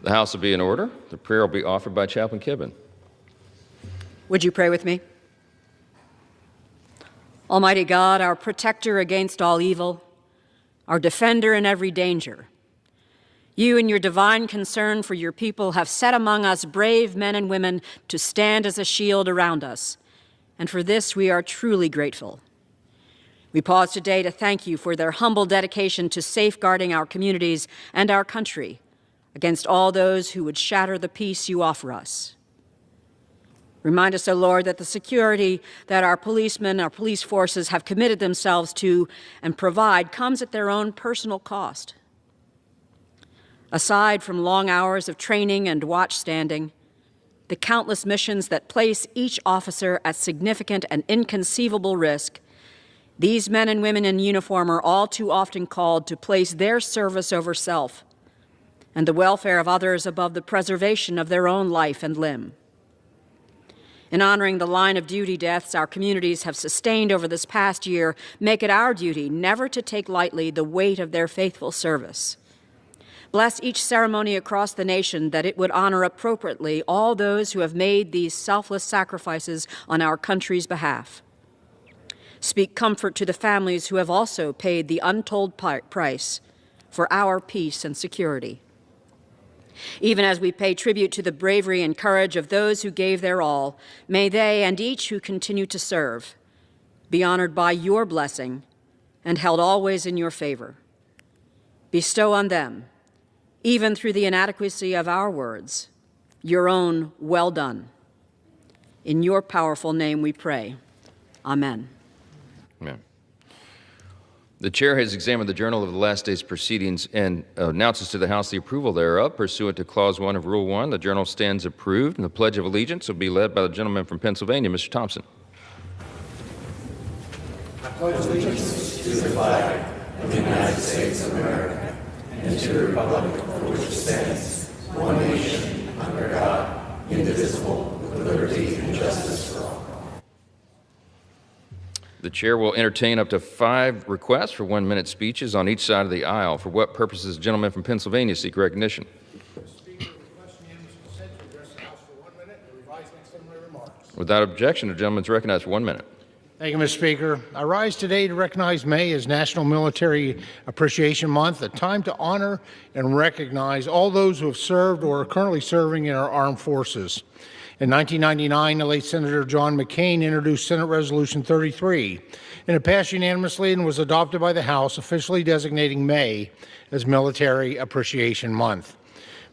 The House will be in order. The prayer will be offered by Chaplain Kibben. Would you pray with me? Almighty God, our protector against all evil, our defender in every danger, you in your divine concern for your people have set among us brave men and women to stand as a shield around us, and for this we are truly grateful. We pause today to thank you for their humble dedication to safeguarding our communities and our country against all those who would shatter the peace you offer us. Remind us, O Lord, that the security that our policemen, our police forces have committed themselves to and provide comes at their own personal cost. Aside from long hours of training and watch standing, the countless missions that place each officer at significant and inconceivable risk, these men and women in uniform are all too often called to place their service over self and the welfare of others above the preservation of their own life and limb. In honoring the line of duty deaths our communities have sustained over this past year, make it our duty never to take lightly the weight of their faithful service. Bless each ceremony across the nation that it would honor appropriately all those who have made these selfless sacrifices on our country's behalf. Speak comfort to the families who have also paid the untold price for our peace and security. Even as we pay tribute to the bravery and courage of those who gave their all, may they and each who continue to serve be honored by your blessing and held always in your favor. Bestow on them, even through the inadequacy of our words, your own well done. In your powerful name we pray. Amen. Amen. The chair has examined the journal of the last day's proceedings and announces to the House the approval thereof. Pursuant to Clause 1 of Rule 1, the journal stands approved, and the Pledge of Allegiance will be led by the gentleman from Pennsylvania, Mr. Thompson. I pledge allegiance to the flag of the United States of America and to the republic for which it stands, one nation, under God, indivisible, with liberty and justice for all. The chair will entertain up to 5 requests for 1-minute speeches on each side of the aisle. For what purposes does the gentleman from Pennsylvania seek recognition? Mr. Speaker, request unanimous consent to address the House for 1 minute and revise next summary remarks. Without objection, the gentleman is recognized for 1 minute. Thank you, Mr. Speaker. I rise today to recognize May as National Military Appreciation Month, a time to honor and recognize all those who have served or are currently serving in our armed forces. In 1999, the late Senator John McCain introduced Senate Resolution 33, and it passed unanimously and was adopted by the House, officially designating May as Military Appreciation Month.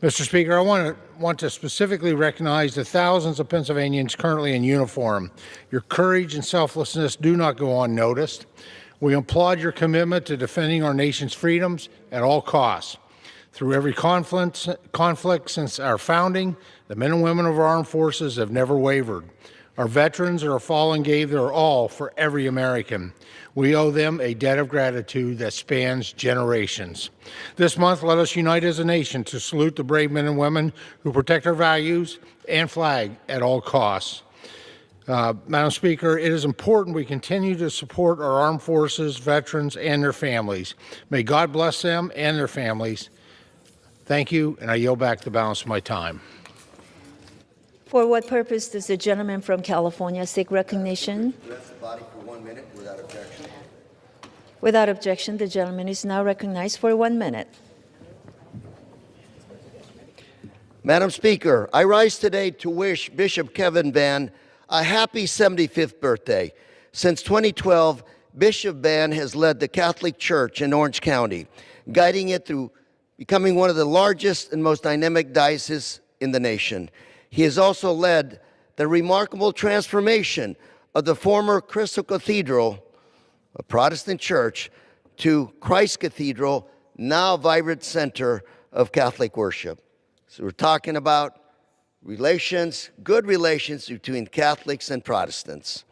Mr. Speaker, I want to specifically recognize the thousands of Pennsylvanians currently in uniform. Your courage and selflessness do not go unnoticed. We applaud your commitment to defending our nation's freedoms at all costs. Through every conflict since our founding, the men and women of our armed forces have never wavered. Our veterans that are fallen gave their all for every American. We owe them a debt of gratitude that spans generations. This month, let us unite as a nation to salute the brave men and women who protect our values and flag at all costs. Madam Speaker, it is important we continue to support our armed forces, veterans, and their families. May God bless them and their families. Thank you, and I yield back the balance of my time. For what purpose does the gentleman from California seek recognition? Address the body for 1 minute without objection. Without objection, the gentleman is now recognized for 1 minute. Madam Speaker, I rise today to wish Bishop Kevin Vann a happy 75th birthday. Since 2012, Bishop Vann has led the Catholic Church in Orange County, guiding it through becoming one of the largest and most dynamic dioceses in the nation. He has also led the remarkable transformation of the former Crystal Cathedral, a Protestant church, to Christ Cathedral, now a vibrant center of Catholic worship. So we're talking about relations, good relations between Catholics and Protestants.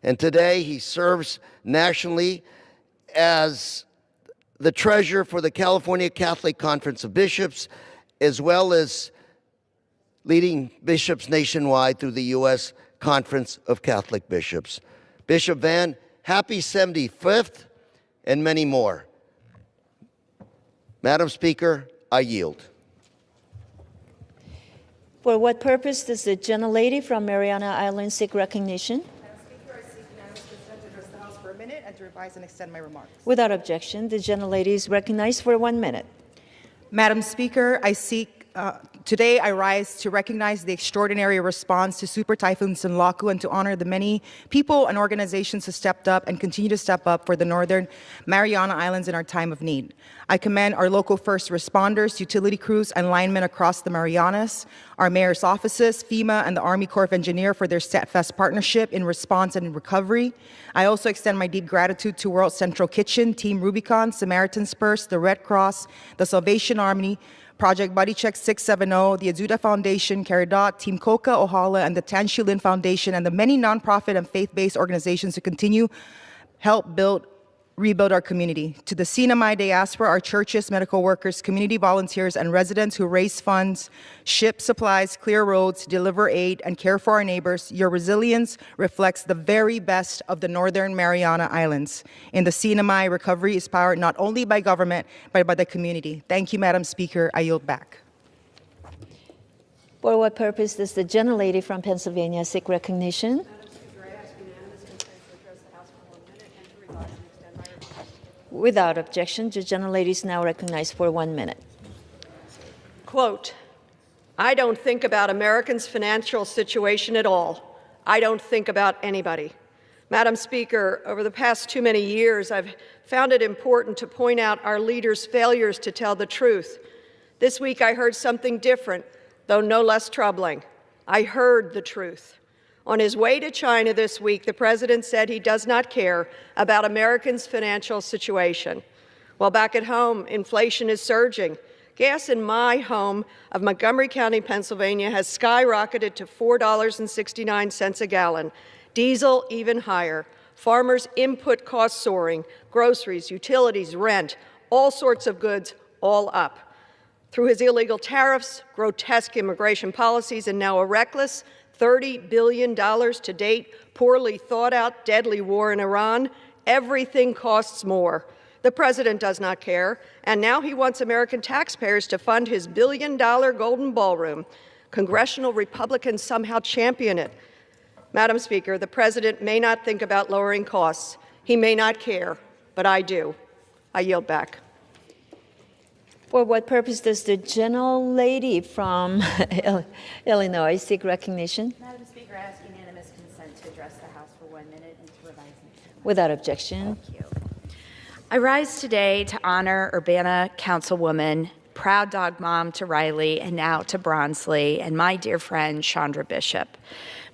And today he serves nationally as the treasurer for the California Catholic Conference of Bishops, as well as leading bishops nationwide through the U.S. Conference of Catholic Bishops. Bishop Vann, happy 75th, and many more. Madam Speaker, I yield. For what purpose does the gentlelady from Mariana Islands seek recognition? Madam Speaker, I seek unanimous consent to address the House for a minute and to revise and extend my remarks. Without objection, the gentlelady is recognized for 1 minute. Madam Speaker, today I rise to recognize the extraordinary response to Super Typhoon Sinlaku and to honor the many people and organizations who stepped up and continue to step up for the Northern Mariana Islands in our time of need. I commend our local first responders, utility crews, and linemen across the Marianas, our mayor's offices, FEMA, and the Army Corps of Engineers for their steadfast partnership in response and in recovery. I also extend my deep gratitude to World Central Kitchen, Team Rubicon, Samaritan's Purse, the Red Cross, the Salvation Army, Project Body Check 670, the Azuda Foundation, Caridad, Team Coca, Ohala, and the Tan Shulin Foundation, and the many nonprofit and faith-based organizations who continue help rebuild our community. To the Sinamai diaspora, our churches, medical workers, community volunteers, and residents who raise funds, ship supplies, clear roads, deliver aid, and care for our neighbors, your resilience reflects the very best of the Northern Mariana Islands. In the Sinamai, recovery is powered not only by government, but by the community. Thank you, Madam Speaker. I yield back. For what purpose does the gentlelady from Pennsylvania seek recognition? Without objection, the gentlelady is now recognized for 1 minute. Quote, I don't think about Americans' financial situation at all. I don't think about anybody. Madam Speaker, over the past too many years, I've found it important to point out our leaders' failures to tell the truth. This week I heard something different, though no less troubling. I heard the truth. On his way to China this week, the president said he does not care about Americans' financial situation. While back at home, inflation is surging. Gas in my home of Montgomery County, Pennsylvania, has skyrocketed to $4.69 a gallon. Diesel even higher. Farmers' input costs soaring. Groceries, utilities, rent, all sorts of goods, all up. Through his illegal tariffs, grotesque immigration policies, and now a reckless $30 billion to date, poorly thought out, deadly war in Iran, everything costs more. The president does not care, and now he wants American taxpayers to fund his billion-dollar golden ballroom. Congressional Republicans somehow champion it. Madam Speaker, the president may not think about lowering costs. He may not care, but I do. I yield back. For what purpose does the gentlelady from Illinois seek recognition? Madam Speaker, I ask unanimous consent to address the House for 1 minute and to revise and extend. Without objection. Thank you. I rise today to honor Urbana Councilwoman, proud dog mom to Riley and now to Bronsley, and my dear friend Chandra Bishop.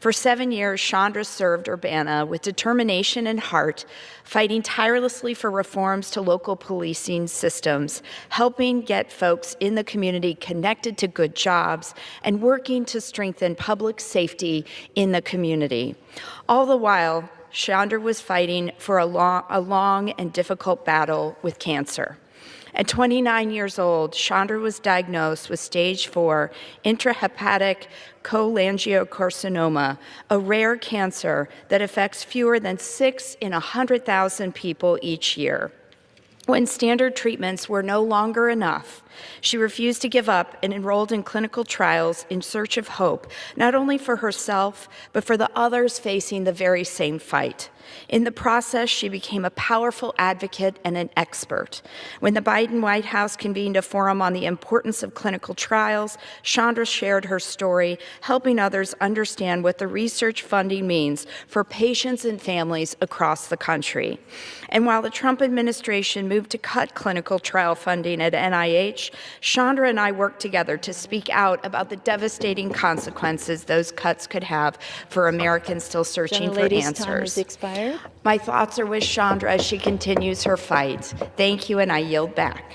For 7 years, Chandra served Urbana with determination and heart, fighting tirelessly for reforms to local policing systems, helping get folks in the community connected to good jobs, and working to strengthen public safety in the community. All the while, Chandra was fighting for a long and difficult battle with cancer. At 29 years old, Chandra was diagnosed with stage 4 intrahepatic cholangiocarcinoma, a rare cancer that affects fewer than 6 in 100,000 people each year. When standard treatments were no longer enough, she refused to give up and enrolled in clinical trials in search of hope, not only for herself, but for the others facing the very same fight. In the process, she became a powerful advocate and an expert. When the Biden White House convened a forum on the importance of clinical trials, Chandra shared her story, helping others understand what the research funding means for patients and families across the country. And while the Trump administration moved to cut clinical trial funding at NIH, Chandra and I worked together to speak out about the devastating consequences those cuts could have for Americans still searching for answers. Time has expired. My thoughts are with Chandra as she continues her fight. Thank you, and I yield back.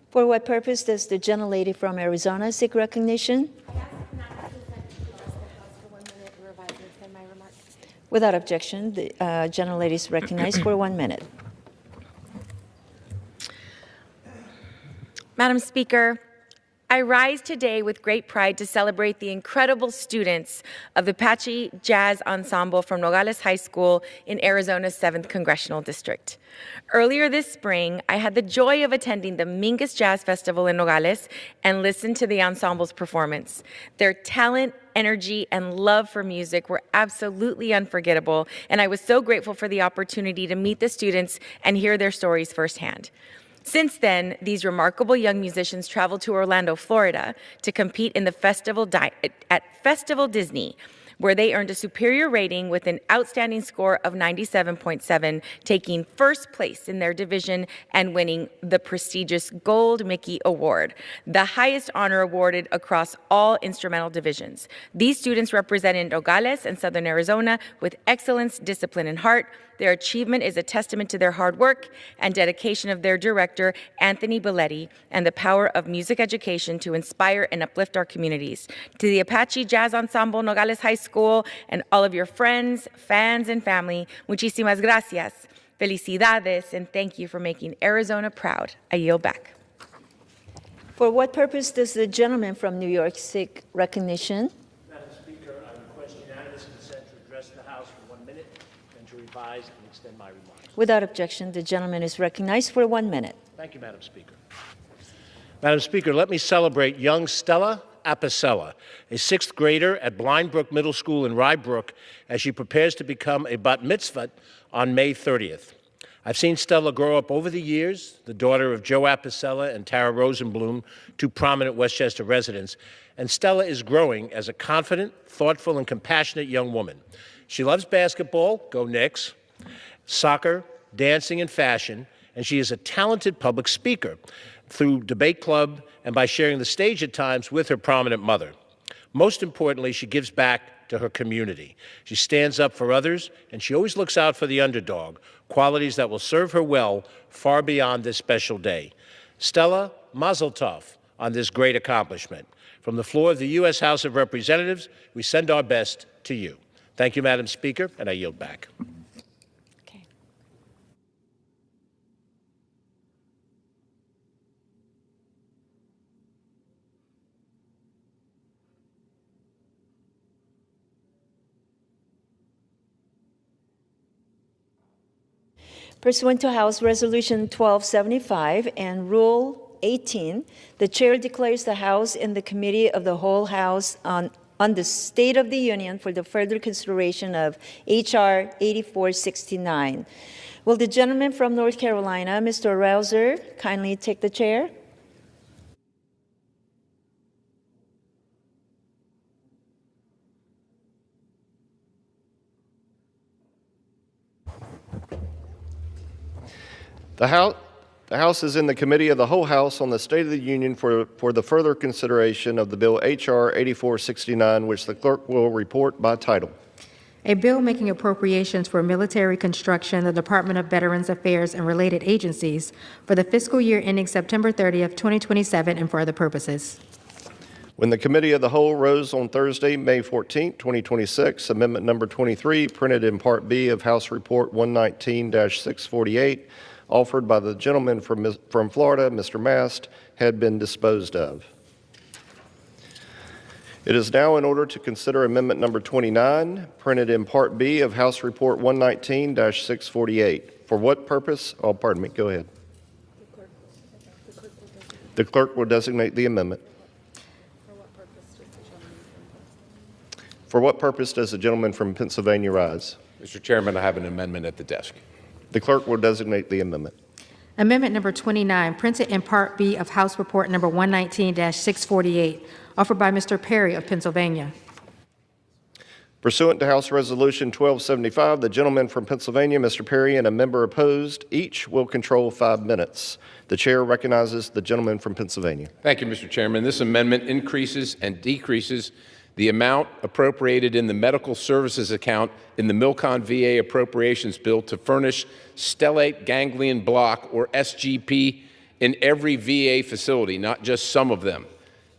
For what purpose does the gentlelady from Arizona seek recognition? Without objection, the gentlelady is recognized for 1 minute. Madam Speaker, I rise today with great pride to celebrate the incredible students of the Apache Jazz Ensemble from Nogales High School in Arizona's 7th Congressional District. Earlier this spring, I had the joy of attending the Mingus Jazz Festival in Nogales and listened to the ensemble's performance. Their talent, energy, and love for music were absolutely unforgettable, and I was so grateful for the opportunity to meet the students and hear their stories firsthand. Since then, these remarkable young musicians traveled to Orlando, Florida to compete in the at Festival Disney, where they earned a superior rating with an outstanding score of 97.7, taking first place in their division and winning the prestigious Gold Mickey Award, the highest honor awarded across all instrumental divisions. These students represented Nogales and Southern Arizona with excellence, discipline, and heart. Their achievement is a testament to their hard work and dedication of their director, Anthony Belletti, and the power of music education to inspire and uplift our communities. To the Apache Jazz Ensemble Nogales High School and all of your friends, fans, and family, muchísimas gracias, felicidades, and thank you for making Arizona proud. I yield back. For what purpose does the gentleman from New York seek recognition? Madam Speaker, I request unanimous consent to address the House for 1 minute and to revise and extend my remarks. Without objection, the gentleman is recognized for 1 minute. Thank you, Madam Speaker. Madam Speaker, let me celebrate young Stella Apicella, a 6th grader at Blind Brook Middle School in Rye Brook, as she prepares to become a bat mitzvah on May 30th. I've seen Stella grow up over the years, the daughter of Joe Apicella and Tara Rosenblum, two prominent Westchester residents, and Stella is growing as a confident, thoughtful, and compassionate young woman. She loves basketball, go Knicks, soccer, dancing, and fashion, and she is a talented public speaker through debate club and by sharing the stage at times with her prominent mother. Most importantly, she gives back to her community. She stands up for others, and she always looks out for the underdog, qualities that will serve her well far beyond this special day. Stella, mazel tov on this great accomplishment. From the floor of the U.S. House of Representatives, we send our best to you. Thank you, Madam Speaker, and I yield back. Pursuant to House Resolution 1275 and Rule 18, the Chair declares the House and the Committee of the Whole House on the State of the Union for the further consideration of H.R. 8469. Will the gentleman from North Carolina, Mr. Rouser, kindly take the chair? The House is in the Committee of the Whole House on the State of the Union for the further consideration of the bill H.R. 8469, which the clerk will report by title. A bill making appropriations for military construction, the Department of Veterans Affairs and related agencies for the fiscal year ending September 30th, 2027, and for other purposes. When the Committee of the Whole rose on Thursday, May 14, 2026, Amendment Number 23, printed in Part B of House Report 119-648, offered by the gentleman from Florida, Mr. Mast, had been disposed of. It is now in order to consider Amendment Number 29, printed in Part B of House Report 119-648. For what purpose? Oh, pardon me. Go ahead. The clerk will designate the amendment. For what purpose does the gentleman from Pennsylvania rise? Mr. Chairman, I have an amendment at the desk. The clerk will designate the amendment. Amendment number 29, printed in Part B of House Report number 119-648, offered by Mr. Perry of Pennsylvania. Pursuant to House Resolution 1275, the gentleman from Pennsylvania, Mr. Perry, and a member opposed, each will control 5 minutes. The chair recognizes the gentleman from Pennsylvania. Thank you, Mr. Chairman. This amendment increases and decreases the amount appropriated in the medical services account in the Milcon VA appropriations bill to furnish stellate ganglion block, or SGP, in every VA facility, not just some of them.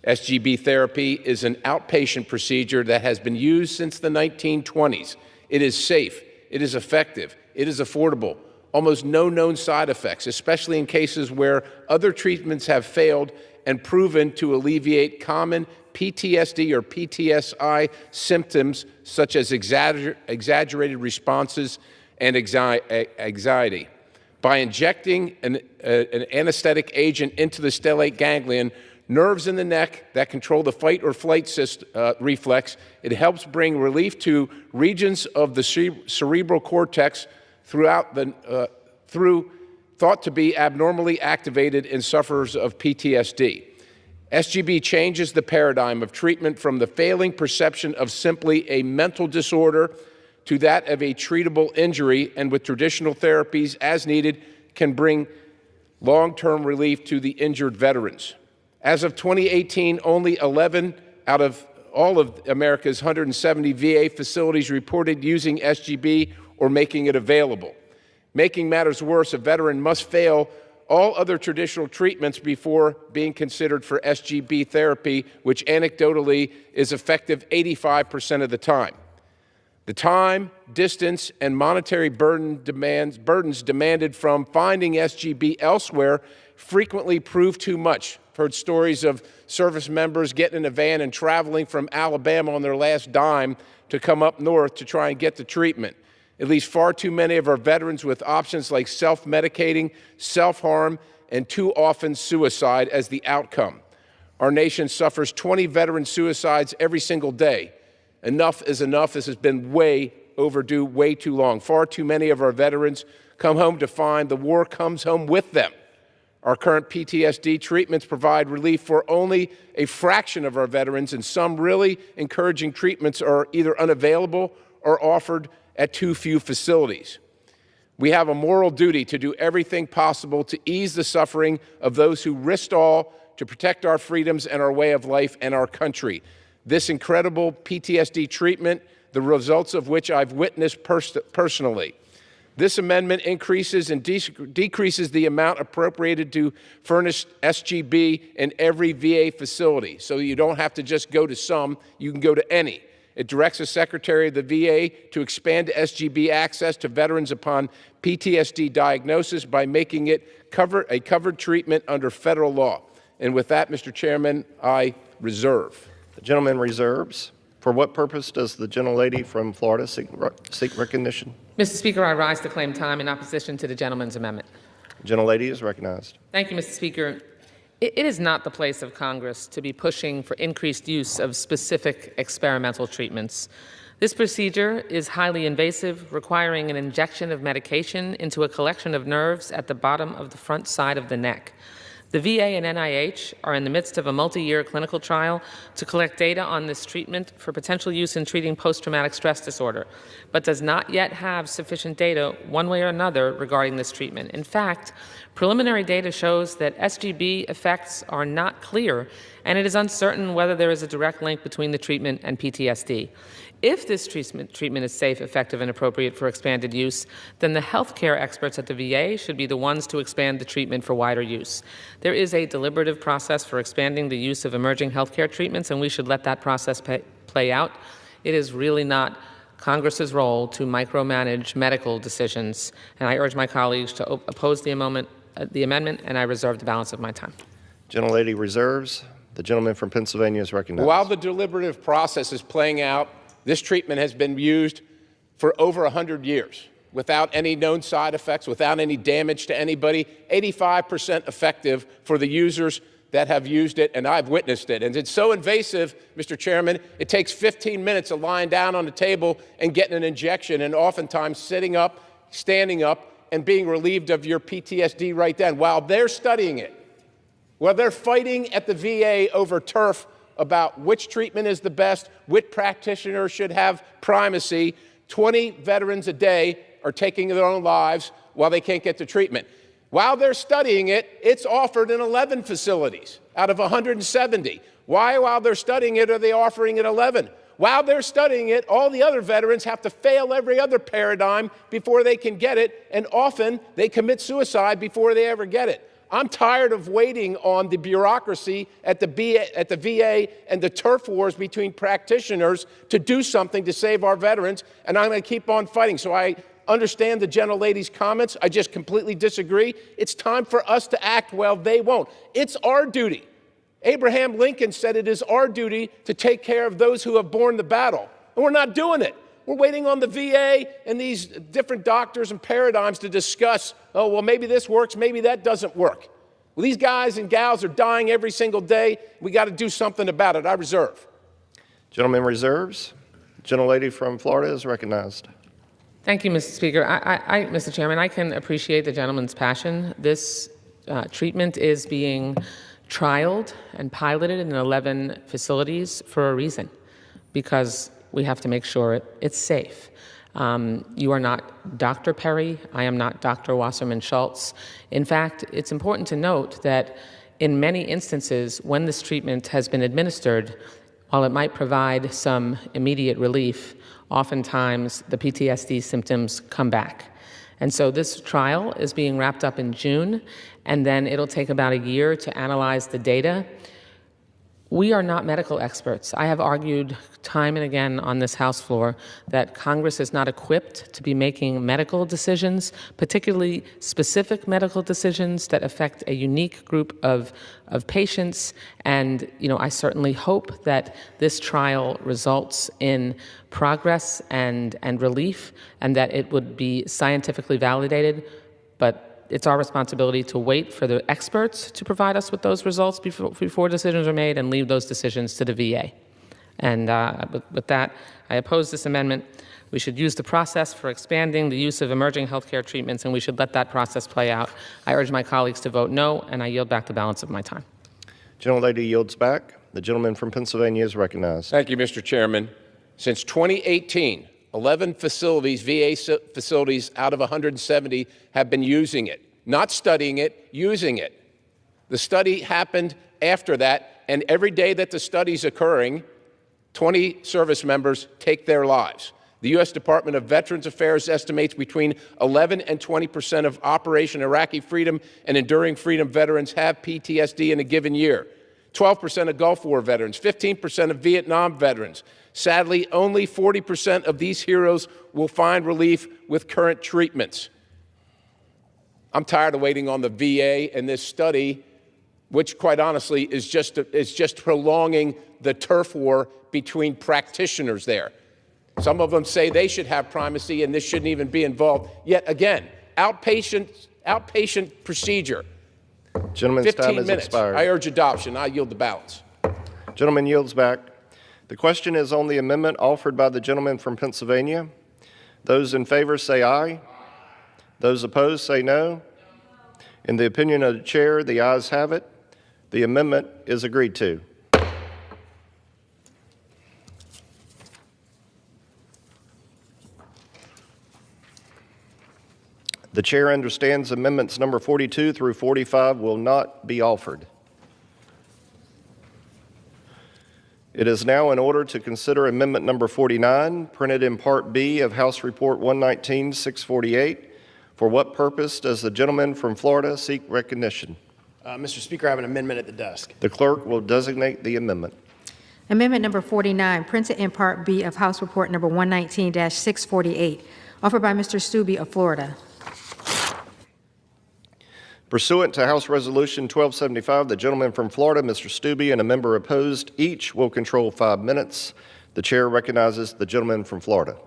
SGB therapy is an outpatient procedure that has been used since the 1920s. It is safe, it is effective, it is affordable, almost no known side effects, especially in cases where other treatments have failed and proven to alleviate common PTSD or PTSI symptoms such as exaggerated responses and anxiety. By injecting an anesthetic agent into the stellate ganglion, nerves in the neck that control the fight or flight reflex, it helps bring relief to regions of the cerebral cortex through thought to be abnormally activated in sufferers of PTSD. SGB changes the paradigm of treatment from the failing perception of simply a mental disorder to that of a treatable injury, and with traditional therapies as needed can bring long-term relief to the injured veterans. As of 2018, only 11 out of all of America's 170 VA facilities reported using SGB or making it available. Making matters worse, a veteran must fail all other traditional treatments before being considered for SGB therapy, which anecdotally is effective 85% of the time. The time, distance, and monetary burdens demanded from finding SGB elsewhere frequently prove too much. I've heard stories of service members getting in a van and traveling from Alabama on their last dime to come up north to try and get the treatment. It leaves far too many of our veterans with options like self-medicating, self-harm, and too often suicide as the outcome. Our nation suffers 20 veteran suicides every single day. Enough is enough. This has been way overdue, way too long. Far too many of our veterans come home to find the war comes home with them. Our current PTSD treatments provide relief for only a fraction of our veterans, and some really encouraging treatments are either unavailable or offered at too few facilities. We have a moral duty to do everything possible to ease the suffering of those who risked all to protect our freedoms and our way of life and our country. This incredible PTSD treatment, the results of which I've witnessed personally. This amendment increases and decreases the amount appropriated to furnish SGB in every VA facility, so you don't have to just go to some, you can go to any. It directs the Secretary of the VA to expand SGB access to veterans upon PTSD diagnosis by making it a covered treatment under federal law. And with that, Mr. Chairman, I reserve. The gentleman reserves. For what purpose does the gentlelady from Florida seek recognition? Mr. Speaker, I rise to claim time in opposition to the gentleman's amendment. The gentlelady is recognized. Thank you, Mr. Speaker. It is not the place of Congress to be pushing for increased use of specific experimental treatments. This procedure is highly invasive, requiring an injection of medication into a collection of nerves at the bottom of the front side of the neck. The VA and NIH are in the midst of a multi-year clinical trial to collect data on this treatment for potential use in treating post-traumatic stress disorder, but does not yet have sufficient data one way or another regarding this treatment. In fact, preliminary data shows that SGB effects are not clear, and it is uncertain whether there is a direct link between the treatment and PTSD. If this treatment is safe, effective, and appropriate for expanded use, then the healthcare experts at the VA should be the ones to expand the treatment for wider use. There is a deliberative process for expanding the use of emerging healthcare treatments, and we should let that process play out. It is really not Congress's role to micromanage medical decisions, and I urge my colleagues to oppose the amendment, and I reserve the balance of my time. Gentlelady reserves. The gentleman from Pennsylvania is recognized. While the deliberative process is playing out, this treatment has been used for over 100 years without any known side effects, without any damage to anybody, 85% effective for the users that have used it, and I've witnessed it. And it's so invasive, Mr. Chairman, it takes 15 minutes of lying down on the table and getting an injection, and oftentimes sitting up, standing up, and being relieved of your PTSD right then. While they're studying it, while they're fighting at the VA over turf about which treatment is the best, which practitioner should have primacy, 20 veterans a day are taking their own lives while they can't get the treatment. While they're studying it, it's offered in 11 facilities out of 170. Why, while they're studying it, are they offering it 11? While they're studying it, all the other veterans have to fail every other paradigm before they can get it, and often they commit suicide before they ever get it. I'm tired of waiting on the bureaucracy at the VA and the turf wars between practitioners to do something to save our veterans, and I'm going to keep on fighting. So I understand the gentlelady's comments. I just completely disagree. It's time for us to act. Well, they won't. It's our duty Abraham Lincoln said it is our duty to take care of those who have borne the battle, and we're not doing it. We're waiting on the VA and these different doctors and paradigms to discuss, oh, well, maybe this works, maybe that doesn't work. Well, these guys and gals are dying every single day. We got to do something about it. I reserve. Gentleman reserves. Gentlelady from Florida is recognized. Thank you, Mr. Speaker. Mr. Chairman, I can appreciate the gentleman's passion. This treatment is being trialed and piloted in 11 facilities for a reason, because we have to make sure it's safe. You are not Dr. Perry. I am not Dr. Wasserman Schultz. In fact, it's important to note that in many instances, when this treatment has been administered, while it might provide some immediate relief, oftentimes the PTSD symptoms come back. And so this trial is being wrapped up in June, and then it'll take about a year to analyze the data. We are not medical experts. I have argued time and again on this House floor that Congress is not equipped to be making medical decisions, particularly specific medical decisions that affect a unique group of patients. And, I certainly hope that this trial results in progress and relief, and that it would be scientifically validated. But it's our responsibility to wait for the experts to provide us with those results before decisions are made, and leave those decisions to the VA. And with that, I oppose this amendment. We should use the process for expanding the use of emerging healthcare treatments, and we should let that process play out. I urge my colleagues to vote no, and I yield back the balance of my time. Gentlelady yields back. The gentleman from Pennsylvania is recognized. Thank you, Mr. Chairman. Since 2018, 11 facilities, VA facilities out of 170, have been using it. Not studying it, using it. The study happened after that, and every day that the study's occurring, 20 service members take their lives. The U.S. Department of Veterans Affairs estimates between 11 and 20% of Operation Iraqi Freedom and Enduring Freedom veterans have PTSD in a given year. 12% of Gulf War veterans, 15% of Vietnam veterans. Sadly, only 40% of these heroes will find relief with current treatments. I'm tired of waiting on the VA and this study, which, quite honestly, is just prolonging the turf war between practitioners there. Some of them say they should have primacy and this shouldn't even be involved. Yet again, outpatient procedure. Gentleman's time 15 has minutes. expired. I urge adoption. I yield the balance. Gentleman yields back. The question is on the amendment offered by the gentleman from Pennsylvania. Those in favor say aye. Those opposed say no. In the opinion of the chair, the ayes have it. The amendment is agreed to. The chair understands amendments number 42 through 45 will not be offered. It is now in order to consider amendment number 49, printed in Part B of House Report 119-648. For what purpose does the gentleman from Florida seek recognition? Mr. Speaker, I have an amendment at the desk. The clerk will designate the amendment. Amendment number 49, printed in Part B of House Report number 119-648, offered by Mr. Stubbe of Florida. Pursuant to House Resolution 1275, the gentleman from Florida, Mr. Stubbe, and a member opposed, each will control 5 minutes. The chair recognizes the gentleman from Florida.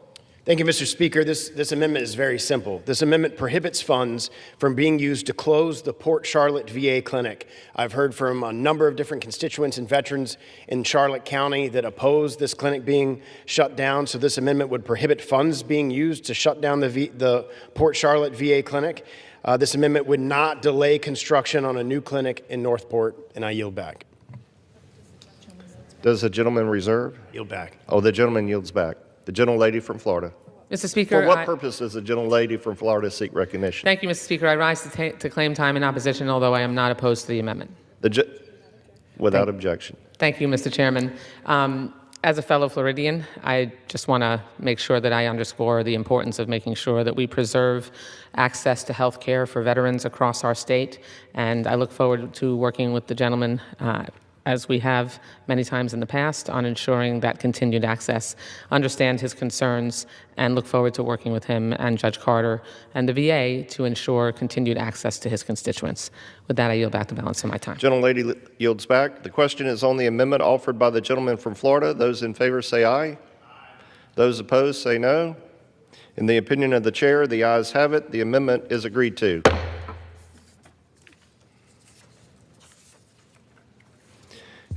Thank you, Mr. Speaker. This amendment is very simple. This amendment prohibits funds from being used to close the Port Charlotte VA clinic. I've heard from a number of different constituents and veterans in Charlotte County that oppose this clinic being shut down, so this amendment would prohibit funds being used to shut down the Port Charlotte VA clinic. This amendment would not delay construction on a new clinic in Northport, and I yield back. Does the gentleman reserve? Yield back. Oh, the gentleman yields back. The gentlelady from Florida. Mr. Speaker, For what purpose does the gentlelady from Florida seek recognition? Thank you, Mr. Speaker. I rise to claim time in opposition, although I am not opposed to the amendment. Without objection. Thank you, Mr. Chairman. As a fellow Floridian, I just want to make sure that I underscore the importance of making sure that we preserve access to health care for veterans across our state, and I look forward to working with the gentleman as we have many times in the past, on ensuring that continued access, understand his concerns, and look forward to working with him and Judge Carter and the VA to ensure continued access to his constituents. With that, I yield back the balance of my time. Gentlelady yields back. The question is on the amendment offered by the gentleman from Florida. Those in favor say aye. Those opposed say no. In the opinion of the chair, the ayes have it. The amendment is agreed to.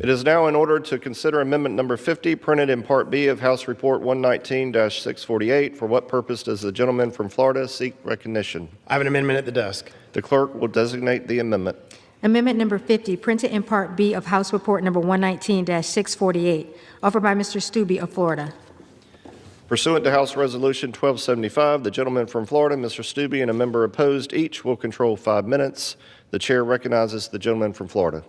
It is now in order to consider amendment number 50, printed in Part B of House Report 119-648. For what purpose does the gentleman from Florida seek recognition? I have an amendment at the desk. The clerk will designate the amendment. Amendment number 50, printed in Part B of House Report number 119-648, offered by Mr. Stubbe of Florida. Pursuant to House Resolution 1275, the gentleman from Florida, Mr. Stubbe, and a member opposed each will control 5 minutes. The chair recognizes the gentleman from Florida.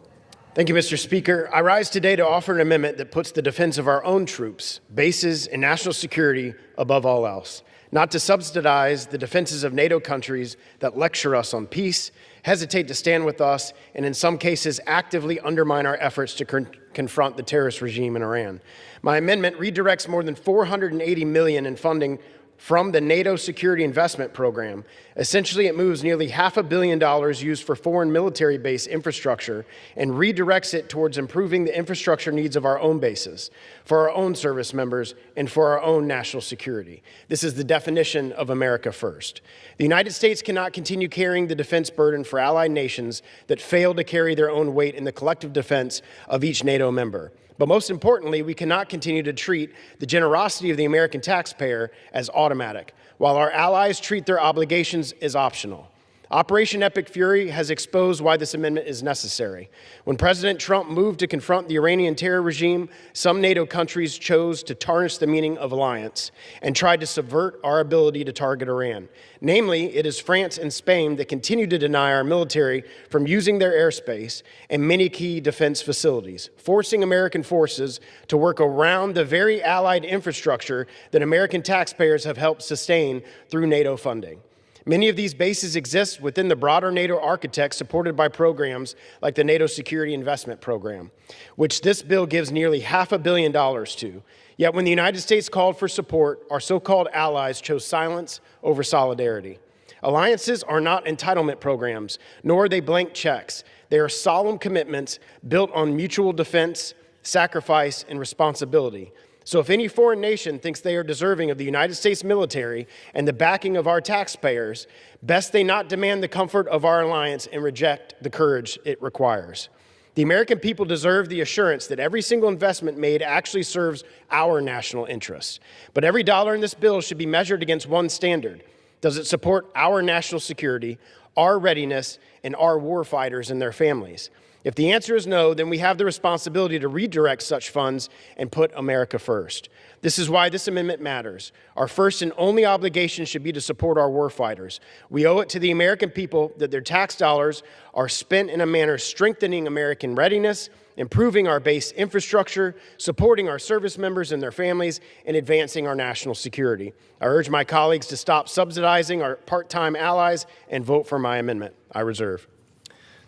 Thank you, Mr. Speaker. I rise today to offer an amendment that puts the defense of our own troops, bases, and national security above all else, not to subsidize the defenses of NATO countries that lecture us on peace, hesitate to stand with us, and in some cases actively undermine our efforts to confront the terrorist regime in Iran. My amendment redirects more than $480 million in funding from the NATO Security Investment Program. Essentially, it moves nearly $500 million used for foreign military base infrastructure and redirects it towards improving the infrastructure needs of our own bases, for our own service members, and for our own national security. This is the definition of America first. The United States cannot continue carrying the defense burden for allied nations that fail to carry their own weight in the collective defense of each NATO member. But most importantly, we cannot continue to treat the generosity of the American taxpayer as automatic, while our allies treat their obligations as optional. Operation Epic Fury has exposed why this amendment is necessary. When President Trump moved to confront the Iranian terror regime, some NATO countries chose to tarnish the meaning of alliance and tried to subvert our ability to target Iran. Namely, it is France and Spain that continue to deny our military from using their airspace and many key defense facilities, forcing American forces to work around the very allied infrastructure that American taxpayers have helped sustain through NATO funding. Many of these bases exist within the broader NATO architecture supported by programs like the NATO Security Investment Program, which this bill gives nearly $500 million to. Yet when the United States called for support, our so-called allies chose silence over solidarity. Alliances are not entitlement programs, nor are they blank checks. They are solemn commitments built on mutual defense, sacrifice, and responsibility. So if any foreign nation thinks they are deserving of the United States military and the backing of our taxpayers, best they not demand the comfort of our alliance and reject the courage it requires. The American people deserve the assurance that every single investment made actually serves our national interests. But every dollar in this bill should be measured against one standard. Does it support our national security, our readiness, and our warfighters and their families? If the answer is no, then we have the responsibility to redirect such funds and put America first. This is why this amendment matters. Our first and only obligation should be to support our warfighters. We owe it to the American people that their tax dollars are spent in a manner strengthening American readiness, improving our base infrastructure, supporting our service members and their families, and advancing our national security. I urge my colleagues to stop subsidizing our part-time allies and vote for my amendment. I reserve.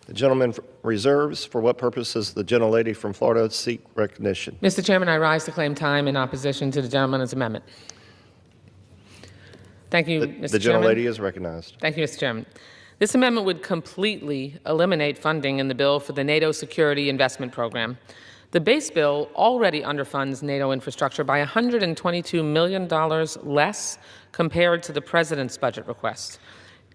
The gentleman reserves. For what purpose does the gentlelady from Florida seek recognition? Mr. Chairman, I rise to claim time in opposition to the gentleman's amendment. Thank you, Mr. Chairman. The gentlelady is recognized. Thank you, Mr. Chairman. This amendment would completely eliminate funding in the bill for the NATO Security Investment Program. The base bill already underfunds NATO infrastructure by $122 million less compared to the President's budget request.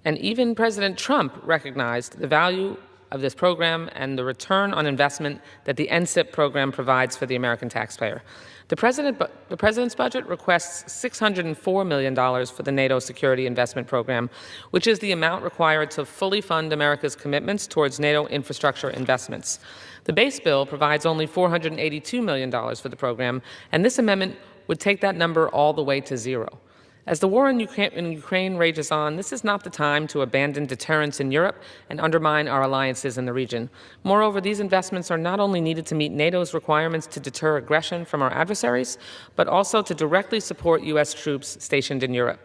And even President Trump recognized the value of this program and the return on investment that the NSIP program provides for the American taxpayer. The President's budget requests $604 million for the NATO Security Investment Program, which is the amount required to fully fund America's commitments towards NATO infrastructure investments. The base bill provides only $482 million for the program, and this amendment would take that number all the way to zero. As the war in Ukraine rages on, this is not the time to abandon deterrence in Europe and undermine our alliances in the region. Moreover, these investments are not only needed to meet NATO's requirements to deter aggression from our adversaries, but also to directly support U.S. troops stationed in Europe.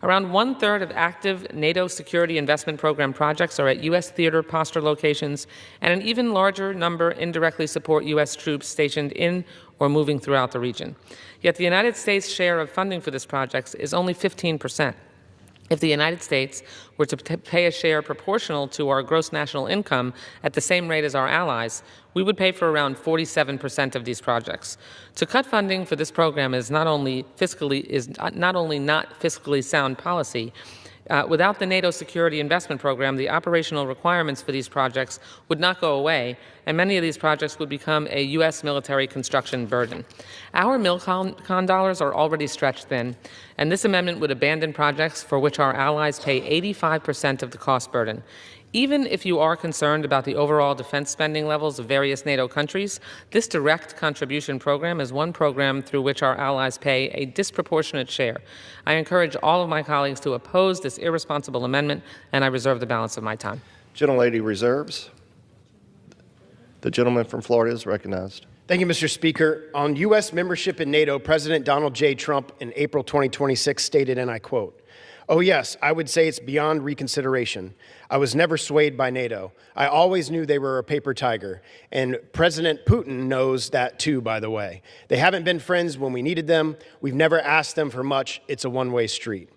Around one-third of active NATO Security Investment Program projects are at U.S. theater posture locations, and an even larger number indirectly support U.S. troops stationed in or moving throughout the region. Yet the United States' share of funding for this project is only 15%. If the United States were to pay a share proportional to our gross national income at the same rate as our allies, we would pay for around 47% of these projects. To cut funding for this program is not only not fiscally sound policy. Without the NATO Security Investment Program, the operational requirements for these projects would not go away, and many of these projects would become a U.S. military construction burden. Our MilCon dollars are already stretched thin, and this amendment would abandon projects for which our allies pay 85% of the cost burden. Even if you are concerned about the overall defense spending levels of various NATO countries, this direct contribution program is one program through which our allies pay a disproportionate share. I encourage all of my colleagues to oppose this irresponsible amendment, and I reserve the balance of my time. Gentlelady reserves. The gentleman from Florida is recognized. Thank you, Mr. Speaker. On U.S. membership in NATO, President Donald J. Trump in April 2026 stated, and I quote, "Oh yes, I would say it's beyond reconsideration. I was never swayed by NATO. I always knew they were a paper tiger. And President Putin knows that too, by the way. They haven't been friends when we needed them. We've never asked them for much. It's a one-way street."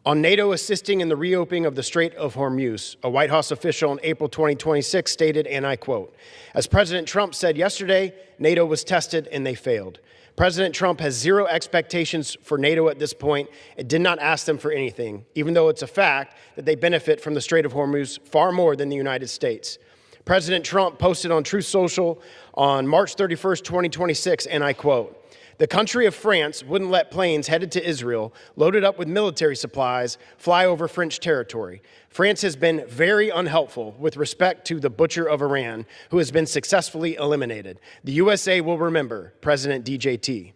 On NATO assisting in the reopening of the Strait of Hormuz, a White House official in April 2026 stated, and I quote, "As President Trump said yesterday, NATO was tested and they failed. President Trump has zero expectations for NATO at this point and did not ask them for anything, even though it's a fact that they benefit from the Strait of Hormuz far more than the United States." President Trump posted on Truth Social on March 31st, 2026, and I quote, "The country of France wouldn't let planes headed to Israel, loaded up with military supplies, fly over French territory. France has been very unhelpful with respect to the butcher of Iran, who has been successfully eliminated. The USA will remember President DJT."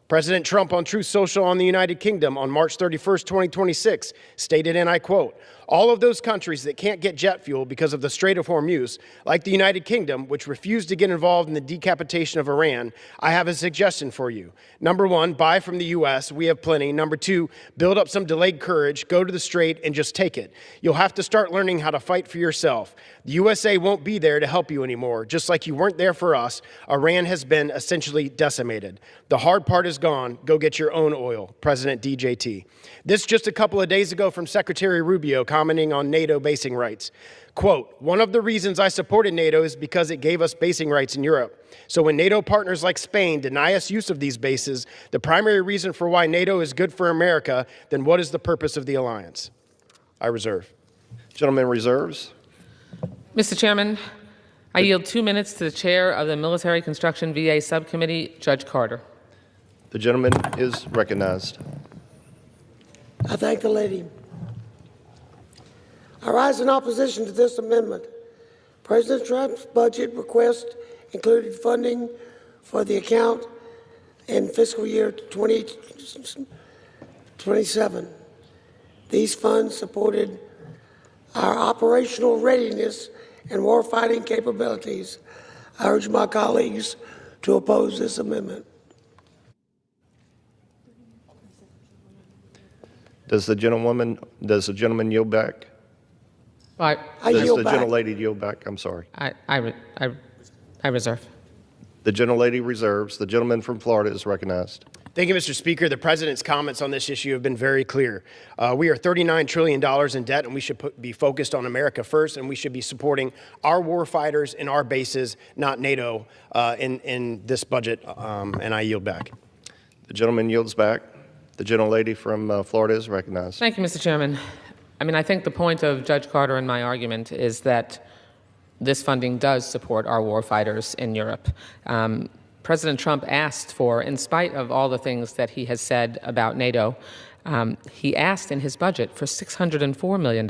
President Trump on Truth Social on the United Kingdom on March 31st, 2026 stated, and I quote, "All of those countries that can't get jet fuel because of the Strait of Hormuz, like the United Kingdom, which refused to get involved in the decapitation of Iran, I have a suggestion for you. Number one, buy from the U.S. We have plenty. Number two, build up some delayed courage, go to the Strait, and just take it. You'll have to start learning how to fight for yourself. The USA won't be there to help you anymore. Just like you weren't there for us, Iran has been essentially decimated. The hard part is gone. Go get your own oil." President DJT. This just a couple of days ago from Secretary Rubio commenting on NATO basing rights. Quote, "One of the reasons I supported NATO is because it gave us basing rights in Europe. So when NATO partners like Spain deny us use of these bases, the primary reason for why NATO is good for America, then what is the purpose of the alliance?" I reserve. Gentleman reserves. Mr. Chairman, I yield 2 minutes to the chair of the Military Construction VA Subcommittee, Judge Carter. The gentleman is recognized. I thank the lady. I rise in opposition to this amendment. President Trump's budget request included funding for the account in fiscal year 2027. These funds supported our operational readiness and warfighting capabilities. I urge my colleagues to oppose this amendment. Does the gentleman yield back? I Does yield the back. gentlelady yield back? I'm sorry. I reserve. The gentlelady reserves. The gentleman from Florida is recognized. Thank you, Mr. Speaker. The President's comments on this issue have been very clear. We are $39 trillion in debt, and we should be focused on America first, and we should be supporting our war fighters and our bases, not NATO, in this budget, and I yield back. The gentleman yields back. The gentlelady from Florida is recognized. Thank you, Mr. Chairman. I think the point of Judge Carter and my argument is that this funding does support our war fighters in Europe. President Trump asked for, in spite of all the things that he has said about NATO, he asked in his budget for $604 million.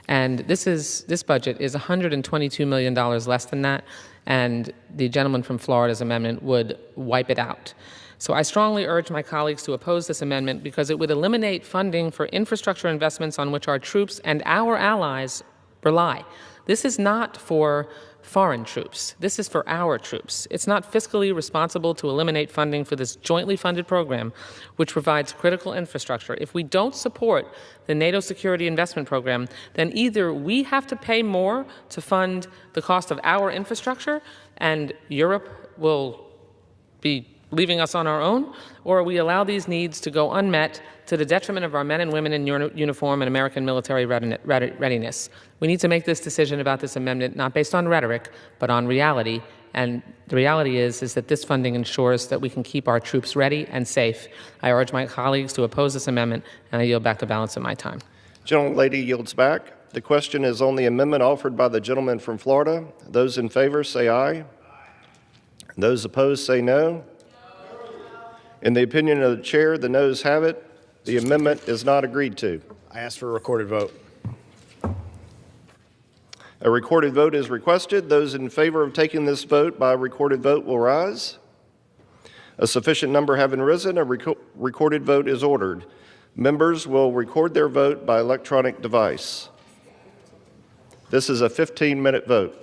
And this budget is $122 million less than that, and the gentleman from Florida's amendment would wipe it out. So I strongly urge my colleagues to oppose this amendment because it would eliminate funding for infrastructure investments on which our troops and our allies rely. This is not for foreign troops. This is for our troops. It's not fiscally responsible to eliminate funding for this jointly funded program, which provides critical infrastructure. If we don't support the NATO Security Investment Program, then either we have to pay more to fund the cost of our infrastructure, and Europe will be leaving us on our own, or we allow these needs to go unmet to the detriment of our men and women in uniform and American military readiness. We need to make this decision about this amendment not based on rhetoric, but on reality. And the reality is that this funding ensures that we can keep our troops ready and safe. I urge my colleagues to oppose this amendment, and I yield back the balance of my time. Gentlelady yields back. The question is on the amendment offered by the gentleman from Florida. Those in favor say aye. Those opposed say no. In the opinion of the chair, the noes have it. The amendment is not agreed to. I ask for a recorded vote. A recorded vote is requested. Those in favor of taking this vote by recorded vote will rise. A sufficient number having risen, a recorded vote is ordered. Members will record their vote by electronic device. This is a 15-minute vote.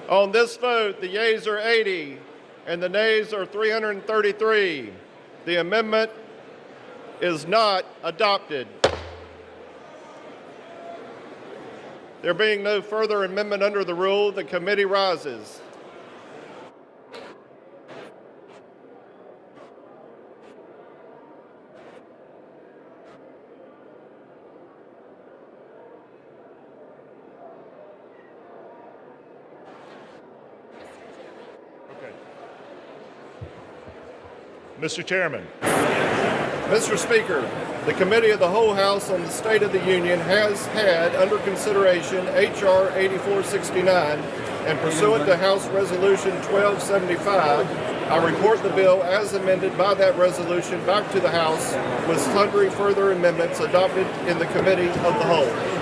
On this vote, the yeas are 80 and the nays are 333. The amendment is not adopted. There being no further amendment under the rule, the committee rises. Mr. Chairman. Mr. Speaker, the Committee of the Whole House on the State of the Union has had under consideration H.R. 8469, and pursuant to House Resolution 1275, I report the bill as amended by that resolution back to the House with sundry further amendments adopted in the Committee of the Whole.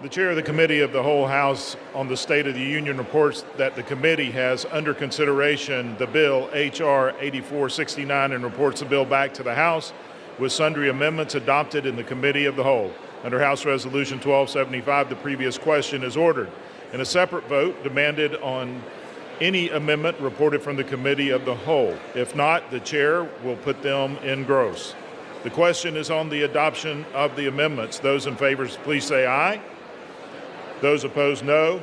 The Chair of the Committee of the Whole House on the State of the Union reports that the committee has under consideration the bill H.R. 8469 and reports the bill back to the House with sundry amendments adopted in the Committee of the Whole. Under House Resolution 1275, the previous question is ordered. In a separate vote demanded on any amendment reported from the Committee of the Whole. If not, the Chair will put them in gross. The question is on the adoption of the amendments. Those in favor, please say aye. Those opposed, no.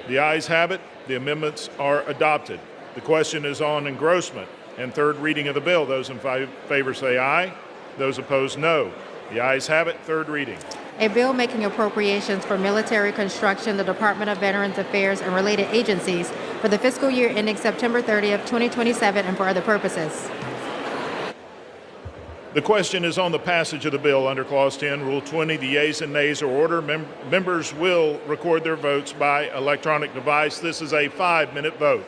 The ayes have it. The amendments are adopted. The question is on engrossment and third reading of the bill. Those in favor say aye. Those opposed, no. The ayes have it. Third reading. A bill making appropriations for military construction, the Department of Veterans Affairs, and related agencies for the fiscal year ending September 30th, 2027, and for other purposes. The question is on the passage of the bill under Clause 10, Rule 20. The yeas and nays are ordered. Members will record their votes by electronic device. This is a 5-minute vote.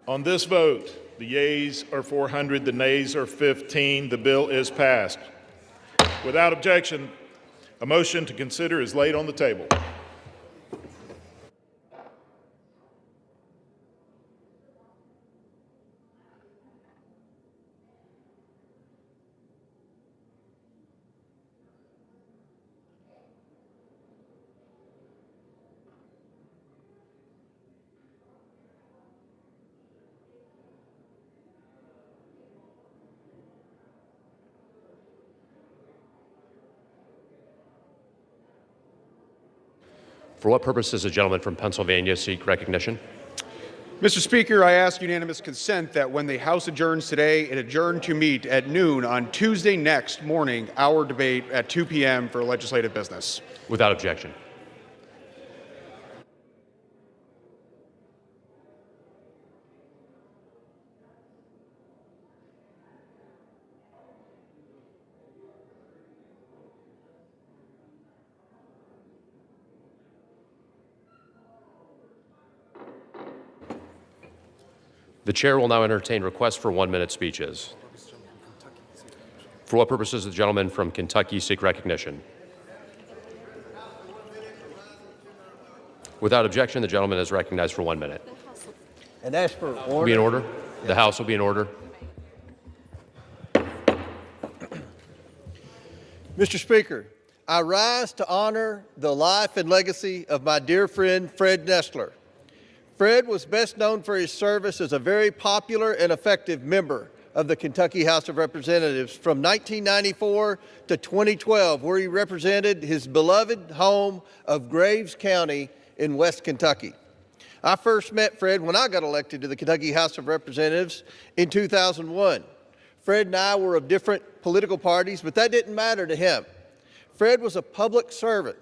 On this vote, the yeas are 400, the nays are 15. The bill is passed. Without objection, a motion to consider is laid on the table. For what purpose does the gentleman from Pennsylvania seek recognition? Mr. Speaker, I ask unanimous consent that when the House adjourns today, it adjourn to meet at noon on Tuesday next morning, our debate at 2 p.m. for legislative business. Without objection. The chair will now entertain requests for 1-minute speeches. For what purpose does the gentleman from Kentucky seek recognition? Without objection, the gentleman is recognized for 1 minute. And as for order. Be in order. The House will be in order. Mr. Speaker, I rise to honor the life and legacy of my dear friend Fred Nestler. Fred was best known for his service as a very popular and effective member of the Kentucky House of Representatives from 1994 to 2012, where he represented his beloved home of Graves County in West Kentucky. I first met Fred when I got elected to the Kentucky House of Representatives in 2001. Fred and I were of different political parties, but that didn't matter to him. Fred was a public servant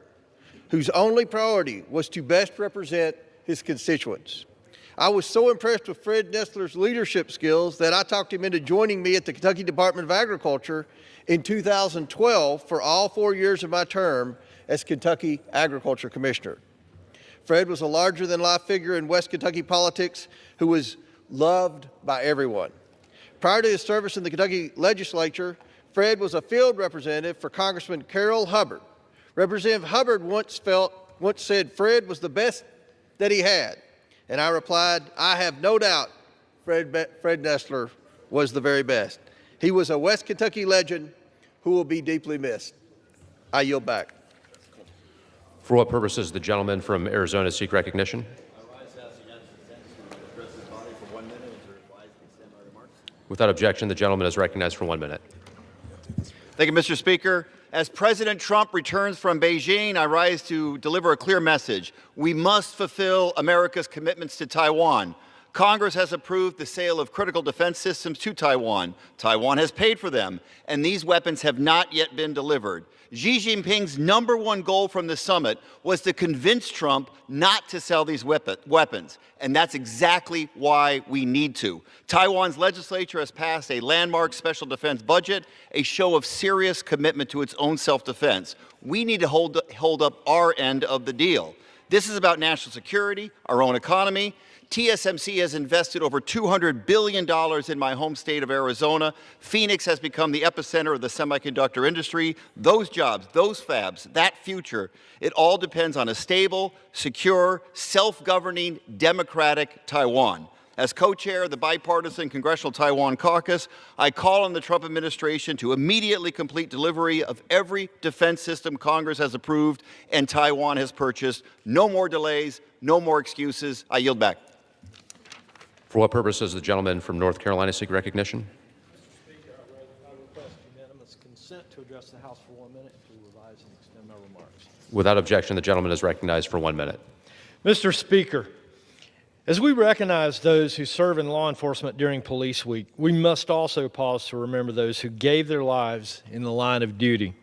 whose only priority was to best represent his constituents. I was so impressed with Fred Nestler's leadership skills that I talked him into joining me at the Kentucky Department of Agriculture in 2012 for all 4 years of my term as Kentucky Agriculture Commissioner. Fred was a larger-than-life figure in West Kentucky politics who was loved by everyone. Prior to his service in the Kentucky legislature, Fred was a field representative for Congressman Carroll Hubbard. Representative Hubbard once said Fred was the best that he had. And I replied, I have no doubt Fred Nestler was the very best. He was a West Kentucky legend who will be deeply missed. I yield back. For what purpose does the gentleman from Arizona seek recognition? Without objection, the gentleman is recognized for 1 minute. Thank you, Mr. Speaker. As President Trump returns from Beijing, I rise to deliver a clear message. We must fulfill America's commitments to Taiwan. Congress has approved the sale of critical defense systems to Taiwan. Taiwan has paid for them, and these weapons have not yet been delivered. Xi Jinping's #1 goal from the summit was to convince Trump not to sell these weapons, and that's exactly why we need to. Taiwan's legislature has passed a landmark special defense budget, a show of serious commitment to its own self-defense. We need to hold up our end of the deal. This is about national security, our own economy. TSMC has invested over $200 billion in my home state of Arizona. Phoenix has become the epicenter of the semiconductor industry. Those jobs, those fabs, that future, it all depends on a stable, secure, self-governing, democratic Taiwan. As co-chair of the bipartisan Congressional Taiwan Caucus, I call on the Trump administration to immediately complete delivery of every defense system Congress has approved and Taiwan has purchased. No more delays, no more excuses. I yield back. For what purpose does the gentleman from North Carolina seek recognition? Mr. Speaker, I request unanimous consent to address the House for 1 minute to revise and extend my remarks. Without objection, the gentleman is recognized for 1 minute. Mr. Speaker, as we recognize those who serve in law enforcement during Police Week, we must also pause to remember those who gave their lives in the line of duty.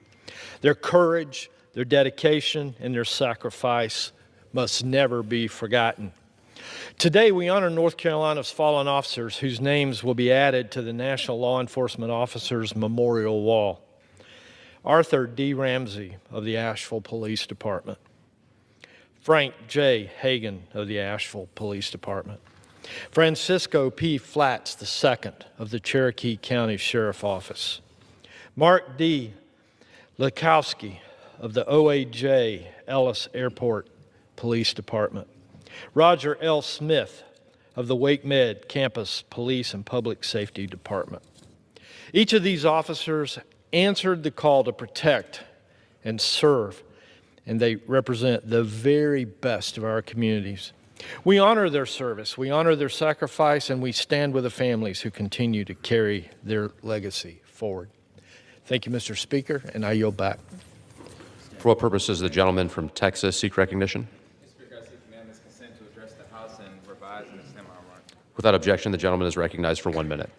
Their courage, their dedication, and their sacrifice must never be forgotten. Today, we honor North Carolina's fallen officers whose names will be added to the National Law Enforcement Officers Memorial Wall. Arthur D. Ramsey of the Asheville Police Department. Frank J. Hagan of the Asheville Police Department. Francisco P. Flatts II of the Cherokee County Sheriff Office, Mark D. Lakowski of the OAJ Ellis Airport Police Department, Roger L. Smith of the Wake Med Campus Police and Public Safety Department. Each of these officers answered the call to protect and serve, and they represent the very best of our communities. We honor their service, we honor their sacrifice, and we stand with the families who continue to carry their legacy forward. Thank you, Mr. Speaker, and I yield back. For what purpose does the gentleman from Texas seek recognition? Mr. Speaker, I seek unanimous consent to address the House and revise and extend my remarks. Without objection, the gentleman is recognized for 1 minute.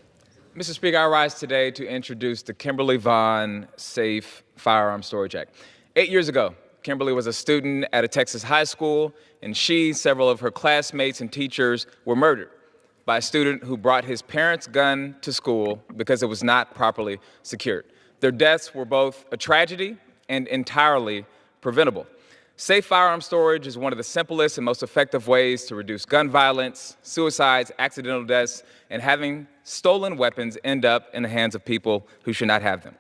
Mr. Speaker, I rise today to introduce the Kimberly Vaughn Safe Firearm Storage Act. 8 years ago, Kimberly was a student at a Texas high school, and several of her classmates and teachers were murdered by a student who brought his parents' gun to school because it was not properly secured. Their deaths were both a tragedy and entirely preventable. Safe firearm storage is one of the simplest and most effective ways to reduce gun violence, suicides, accidental deaths, and having stolen weapons end up in the hands of people who should not have them.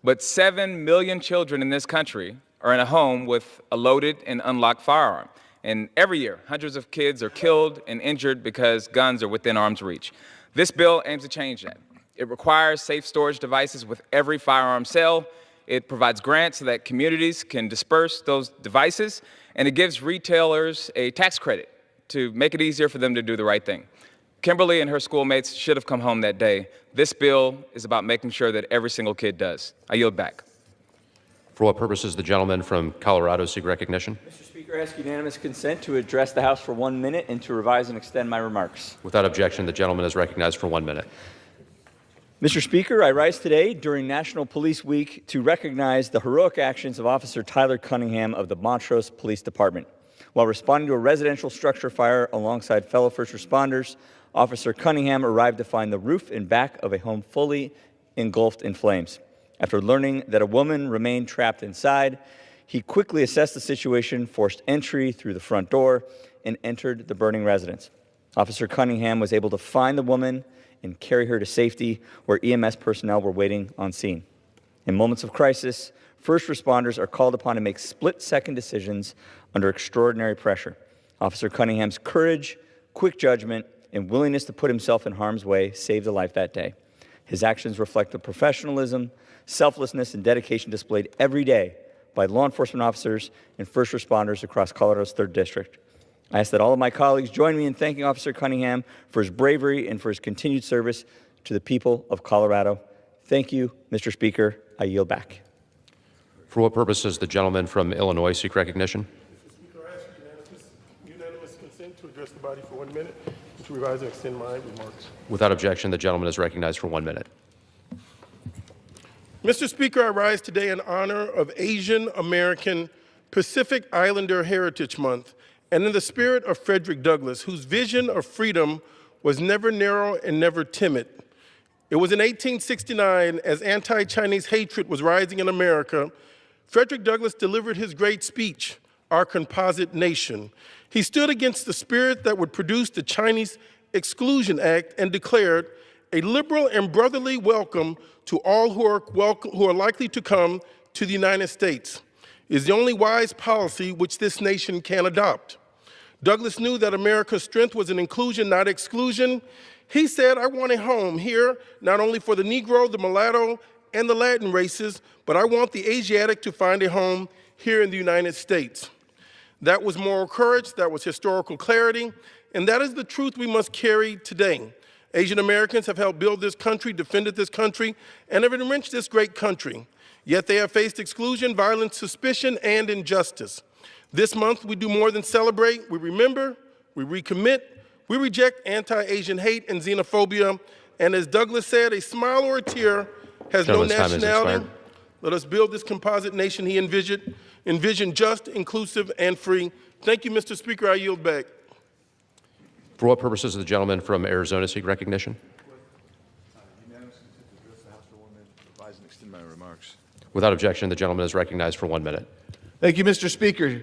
But 7 million children in this country are in a home with a loaded and unlocked firearm. And every year, hundreds of kids are killed and injured because guns are within arm's reach. This bill aims to change that. It requires safe storage devices with every firearm sale. It provides grants so that communities can disperse those devices, and it gives retailers a tax credit to make it easier for them to do the right thing. Kimberly and her schoolmates should have come home that day. This bill is about making sure that every single kid does. I yield back. For what purpose does the gentleman from Colorado seek recognition? Mr. Speaker, I ask unanimous consent to address the House for 1 minute and to revise and extend my remarks. Without objection, the gentleman is recognized for 1 minute. Mr. Speaker, I rise today during National Police Week to recognize the heroic actions of Officer Tyler Cunningham of the Montrose Police Department. While responding to a residential structure fire alongside fellow first responders, Officer Cunningham arrived to find the roof and back of a home fully engulfed in flames. After learning that a woman remained trapped inside, he quickly assessed the situation, forced entry through the front door, and entered the burning residence. Officer Cunningham was able to find the woman and carry her to safety where EMS personnel were waiting on scene. In moments of crisis, first responders are called upon to make split-second decisions under extraordinary pressure. Officer Cunningham's courage, quick judgment, and willingness to put himself in harm's way saved a life that day. His actions reflect the professionalism, selflessness, and dedication displayed every day by law enforcement officers and first responders across Colorado's 3rd District. I ask that all of my colleagues join me in thanking Officer Cunningham for his bravery and for his continued service to the people of Colorado. Thank you, Mr. Speaker. I yield back. For what purpose does the gentleman from Illinois seek recognition? Mr. Speaker, I ask unanimous consent to address the body for 1 minute and to revise and extend my remarks. Without objection, the gentleman is recognized for 1 minute. Mr. Speaker, I rise today in honor of Asian American Pacific Islander Heritage Month and in the spirit of Frederick Douglass, whose vision of freedom was never narrow and never timid. It was in 1869, as anti-Chinese hatred was rising in America, Frederick Douglass delivered his great speech, Our Composite Nation. He stood against the spirit that would produce the Chinese Exclusion Act and declared a liberal and brotherly welcome to all who are likely to come to the United States. It is the only wise policy which this nation can adopt. Douglass knew that America's strength was in inclusion, not exclusion. He said, I want a home here, not only for the Negro, the mulatto, and the Latin races, but I want the Asiatic to find a home here in the United States. That was moral courage, that was historical clarity, and that is the truth we must carry today. Asian Americans have helped build this country, defended this country, and have enriched this great country. Yet they have faced exclusion, violence, suspicion, and injustice. This month, we do more than celebrate. We remember, we recommit, we reject anti-Asian hate and xenophobia. And as Douglass said, a smile or a tear has no nationality. Let us build this composite nation he envisioned just, inclusive, and free. Thank you, Mr. Speaker. I yield back. For what purposes does the gentleman from Arizona seek recognition? Revise and extend my remarks. Without objection, the gentleman is recognized for 1 minute. Thank you, Mr. Speaker.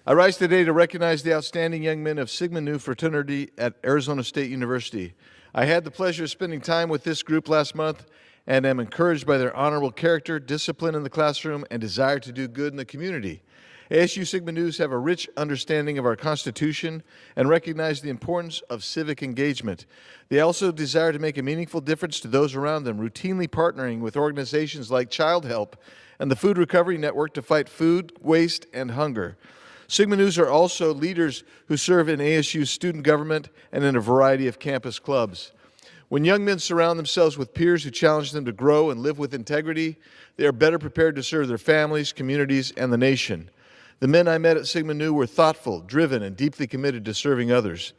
I rise today to recognize the outstanding young men of Sigma Nu fraternity at Arizona State University. I had the pleasure of spending time with this group last month and am encouraged by their honorable character, discipline in the classroom, and desire to do good in the community. ASU Sigma Nus have a rich understanding of our Constitution and recognize the importance of civic engagement. They also desire to make a meaningful difference to those around them, routinely partnering with organizations like Child Help and the Food Recovery Network to fight food waste and hunger. Sigma Nus are also leaders who serve in ASU's student government and in a variety of campus clubs. When young men surround themselves with peers who challenge them to grow and live with integrity, they are better prepared to serve their families, communities, and the nation. The men I met at Sigma Nu were thoughtful, driven, and deeply committed to serving others.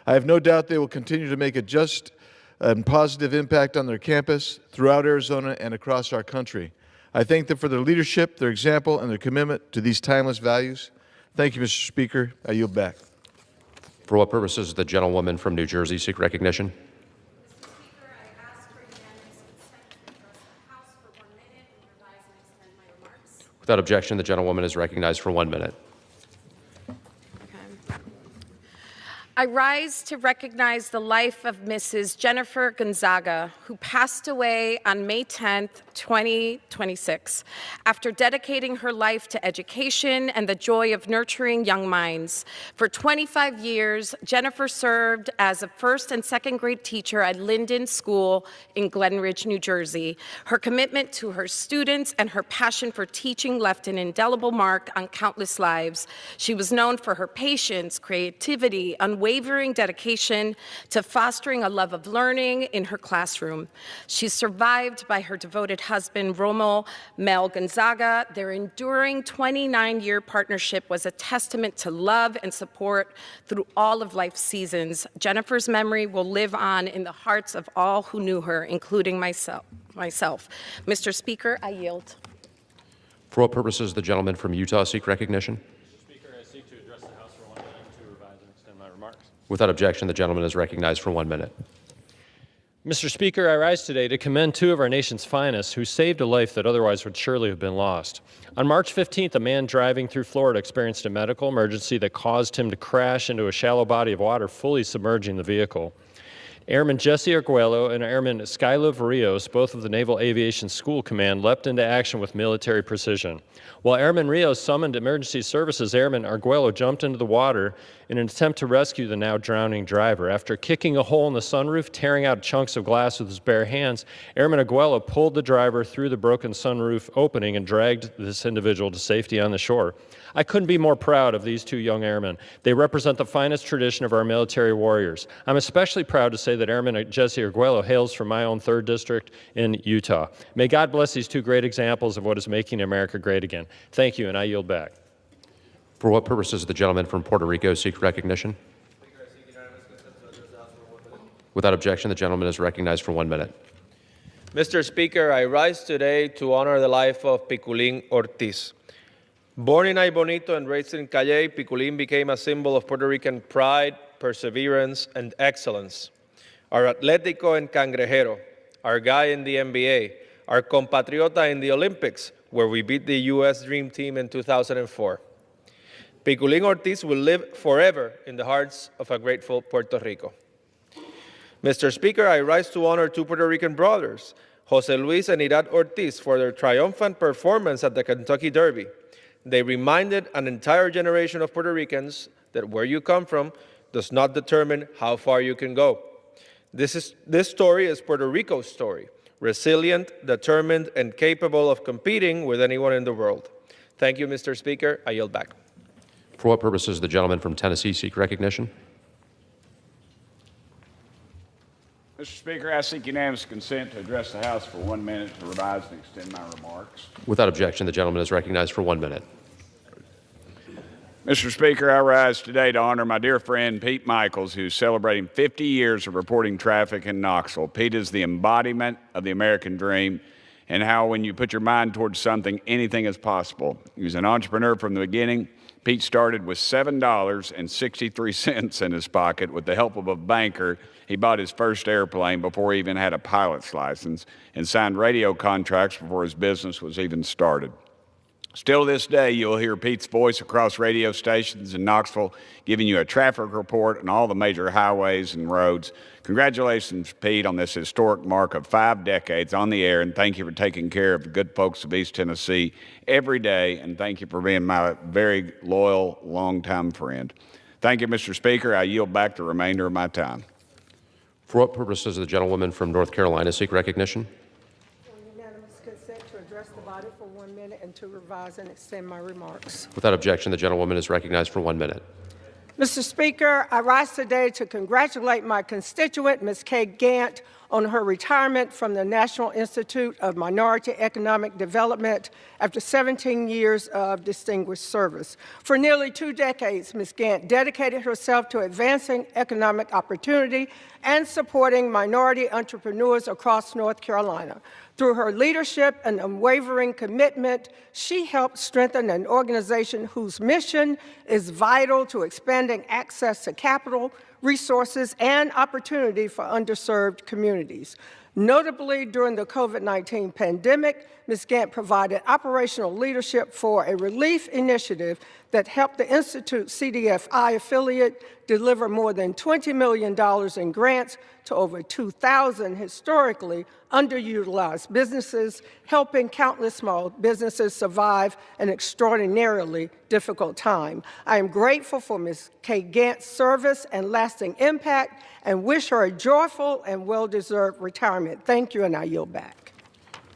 I have no doubt they will continue to make a just and positive impact on their campus, throughout Arizona, and across our country. I thank them for their leadership, their example, and their commitment to these timeless values. Thank you, Mr. Speaker. I yield back. For what purposes does the gentlewoman from New Jersey seek recognition? Without objection, the gentlewoman is recognized for 1 minute. I rise to recognize the life of Mrs. Jennifer Gonzaga, who passed away on May 10th, 2026, after dedicating her life to education and the joy of nurturing young minds. For 25 years, Jennifer served as a first and second grade teacher at Linden School in Glen Ridge, New Jersey. Her commitment to her students and her passion for teaching left an indelible mark on countless lives. She was known for her patience, creativity, unwavering dedication to fostering a love of learning in her classroom. She's survived by her devoted husband, Romo Mel Gonzaga. Their enduring 29-year partnership was a testament to love and support through all of life's seasons. Jennifer's memory will live on in the hearts of all who knew her, including myself. Mr. Speaker, I yield. For what purposes does the gentleman from Utah seek recognition? Without objection, the gentleman is recognized for 1 minute. Mr. Speaker, I rise today to commend two of our nation's finest who saved a life that otherwise would surely have been lost. On March 15th, a man driving through Florida experienced a medical emergency that caused him to crash into a shallow body of water, fully submerging the vehicle. Airman Jesse Arguello and Airman Skylo Rios, both of the Naval Aviation School Command, leapt into action with military precision. While Airman Rios summoned emergency services, Airman Arguello jumped into the water in an attempt to rescue the now drowning driver. After kicking a hole in the sunroof, tearing out chunks of glass with his bare hands, Airman Arguello pulled the driver through the broken sunroof opening and dragged this individual to safety on the shore. I couldn't be more proud of these two young airmen. They represent the finest tradition of our military warriors. I'm especially proud to say that Airman Jesse Arguello hails from my own 3rd District in Utah. May God bless these two great examples of what is making America great again. Thank you, and I yield back. For what purposes does the gentleman from Puerto Rico seek recognition? Without objection, the gentleman is recognized for 1 minute. Mr. Speaker, I rise today to honor the life of Piculín Ortiz. Born in Ay Bonito and raised in Calle, Piculín became a symbol of Puerto Rican pride, perseverance, and excellence. Our Atlético and Cangrejero, our guy in the NBA, our compatriota in the Olympics, where we beat the U.S. Dream Team in 2004. Piculín Ortiz will live forever in the hearts of a grateful Puerto Rico. Mr. Speaker, I rise to honor two Puerto Rican brothers, Jose Luis and Irad Ortiz, for their triumphant performance at the Kentucky Derby. They reminded an entire generation of Puerto Ricans that where you come from does not determine how far you can go. This story is Puerto Rico's story, resilient, determined, and capable of competing with anyone in the world. Thank you, Mr. Speaker. I yield back. For what purposes does the gentleman from Tennessee seek recognition? Mr. Speaker, I seek unanimous consent to address the House for 1 minute to revise and extend my remarks. Without objection, the gentleman is recognized for 1 minute. Mr. Speaker, I rise today to honor my dear friend Pete Michaels, who's celebrating 50 years of reporting traffic in Knoxville. Pete is the embodiment of the American dream and how when you put your mind towards something, anything is possible. He was an entrepreneur from the beginning. Pete started with $7.63 in his pocket. With the help of a banker, he bought his first airplane before he even had a pilot's license and signed radio contracts before his business was even started. Still to this day, you'll hear Pete's voice across radio stations in Knoxville giving you a traffic report on all the major highways and roads. Congratulations, Pete, on this historic mark of 5 decades on the air, and thank you for taking care of the good folks of East Tennessee every day, and thank you for being my very loyal, longtime friend. Thank you, Mr. Speaker. I yield back the remainder of my time. For what purpose does the gentlewoman from North Carolina seek recognition? Unanimous consent to address the body for 1 minute and to revise and extend my remarks. Without objection, the gentlewoman is recognized for 1 minute. Mr. Speaker, I rise today to congratulate my constituent, Ms. Kay Gant, on her retirement from the National Institute of Minority Economic Development after 17 years of distinguished service. For nearly 2 decades, Ms. Gant dedicated herself to advancing economic opportunity and supporting minority entrepreneurs across North Carolina. Through her leadership and unwavering commitment, she helped strengthen an organization whose mission is vital to expanding access to capital, resources, and opportunity for underserved communities. Notably, during the COVID-19 pandemic, Ms. Gant provided operational leadership for a relief initiative that helped the Institute's CDFI affiliate deliver more than $20 million in grants to over 2,000 historically underutilized businesses, helping countless small businesses survive an extraordinarily difficult time. I am grateful for Ms. Kay Gant's service and lasting impact and wish her a joyful and well-deserved retirement. Thank you, and I yield back.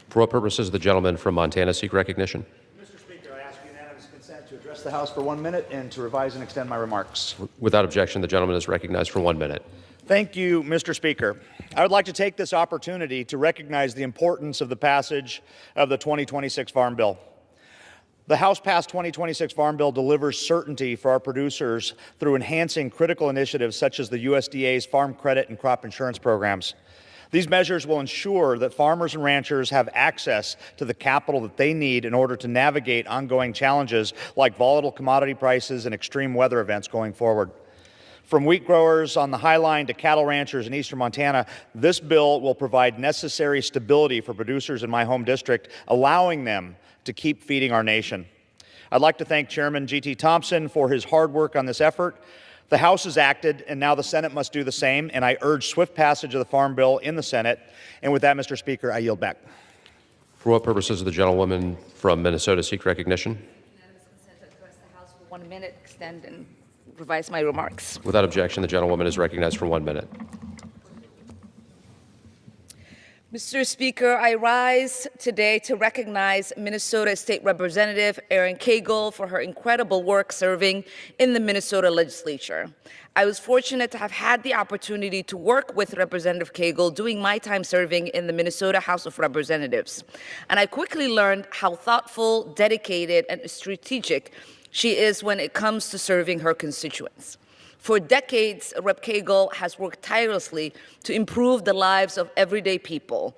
For what purpose does the gentleman from Montana seek recognition? Mr. Speaker, I ask unanimous consent to address the House for 1 minute and to revise and extend my remarks. Without objection, the gentleman is recognized for 1 minute. Thank you, Mr. Speaker. I would like to take this opportunity to recognize the importance of the passage of the 2026 Farm Bill. The House-passed 2026 Farm Bill delivers certainty for our producers through enhancing critical initiatives such as the USDA's farm credit and crop insurance programs. These measures will ensure that farmers and ranchers have access to the capital that they need in order to navigate ongoing challenges like volatile commodity prices and extreme weather events going forward. From wheat growers on the High Line to cattle ranchers in eastern Montana, this bill will provide necessary stability for producers in my home district, allowing them to keep feeding our nation. I'd like to thank Chairman G.T. Thompson for his hard work on this effort. The House has acted, and now the Senate must do the same, and I urge swift passage of the Farm Bill in the Senate. And with that, Mr. Speaker, I yield back. For what purposes does the gentlewoman from Minnesota seek recognition? Unanimous consent to address the House for 1 minute, extend and revise my remarks. Without objection, the gentlewoman is recognized for 1 minute. Mr. Speaker, I rise today to recognize Minnesota State Representative Erin Cagle for her incredible work serving in the Minnesota legislature. I was fortunate to have had the opportunity to work with Representative Cagle during my time serving in the Minnesota House of Representatives. And I quickly learned how thoughtful, dedicated, and strategic she is when it comes to serving her constituents. For decades, Rep. Cagle has worked tirelessly to improve the lives of everyday people,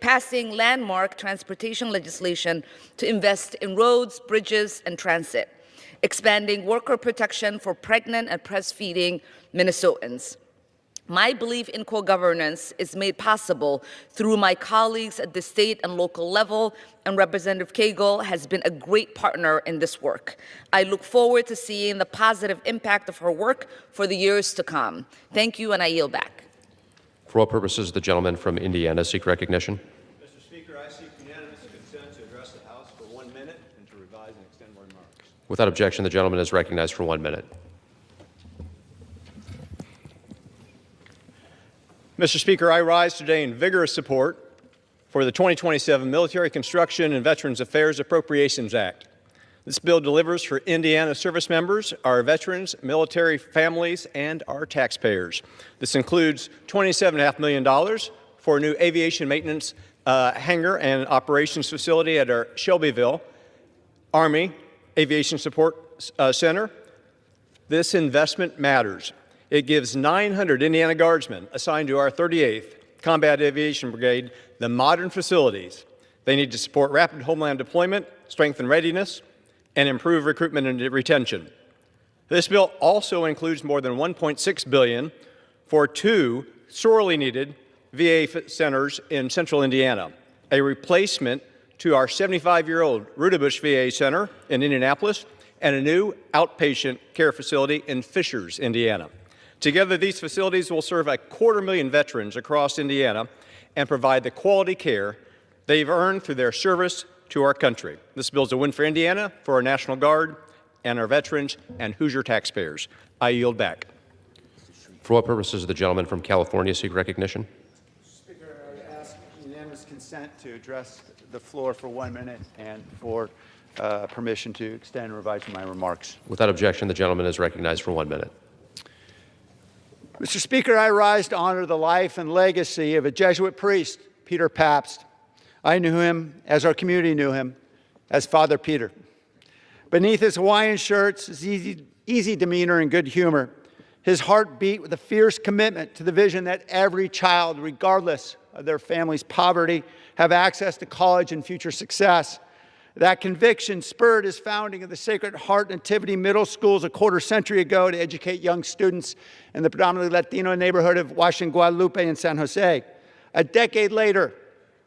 passing landmark transportation legislation to invest in roads, bridges, and transit, expanding worker protection for pregnant and breastfeeding Minnesotans. My belief in co-governance is made possible through my colleagues at the state and local level, and Representative Cagle has been a great partner in this work. I look forward to seeing the positive impact of her work for the years to come. Thank you, and I yield back. For what purposes does the gentleman from Indiana seek recognition? Mr. Speaker, I seek unanimous consent to address the House for 1 minute and to revise and extend my remarks. Without objection, the gentleman is recognized for 1 minute. Mr. Speaker, I rise today in vigorous support for the 2027 Military Construction and Veterans Affairs Appropriations Act. This bill delivers for Indiana service members, our veterans, military families, and our taxpayers. This includes $27.5 million for a new aviation maintenance hangar and operations facility at our Shelbyville Army Aviation Support Center. This investment matters. It gives 900 Indiana Guardsmen assigned to our 38th Combat Aviation Brigade the modern facilities they need to support rapid homeland deployment, strengthen readiness, and improve recruitment and retention. This bill also includes more than $1.6 billion for 2 sorely needed VA centers in central Indiana, a replacement to our 75-year-old Rudabush VA Center in Indianapolis and a new outpatient care facility in Fishers, Indiana. Together, these facilities will serve 250,000 veterans across Indiana and provide the quality care they've earned through their service to our country. This bill is a win for Indiana, for our National Guard, and our veterans, and Hoosier taxpayers. I yield back. For what purposes does the gentleman from California seek recognition? Speaker, I ask unanimous consent to address the floor for 1 minute and for permission to extend and revise my remarks. Without objection, the gentleman is recognized for 1 minute. Mr. Speaker, I rise to honor the life and legacy of a Jesuit priest, Peter Pabst. I knew him, as our community knew him, as Father Peter. Beneath his Hawaiian shirts, his easy demeanor and good humor, his heart beat with a fierce commitment to the vision that every child, regardless of their family's poverty, have access to college and future success. That conviction spurred his founding of the Sacred Heart Nativity Middle Schools a quarter century ago to educate young students in the predominantly Latino neighborhood of Washington, Guadalupe, and San Jose. A decade later,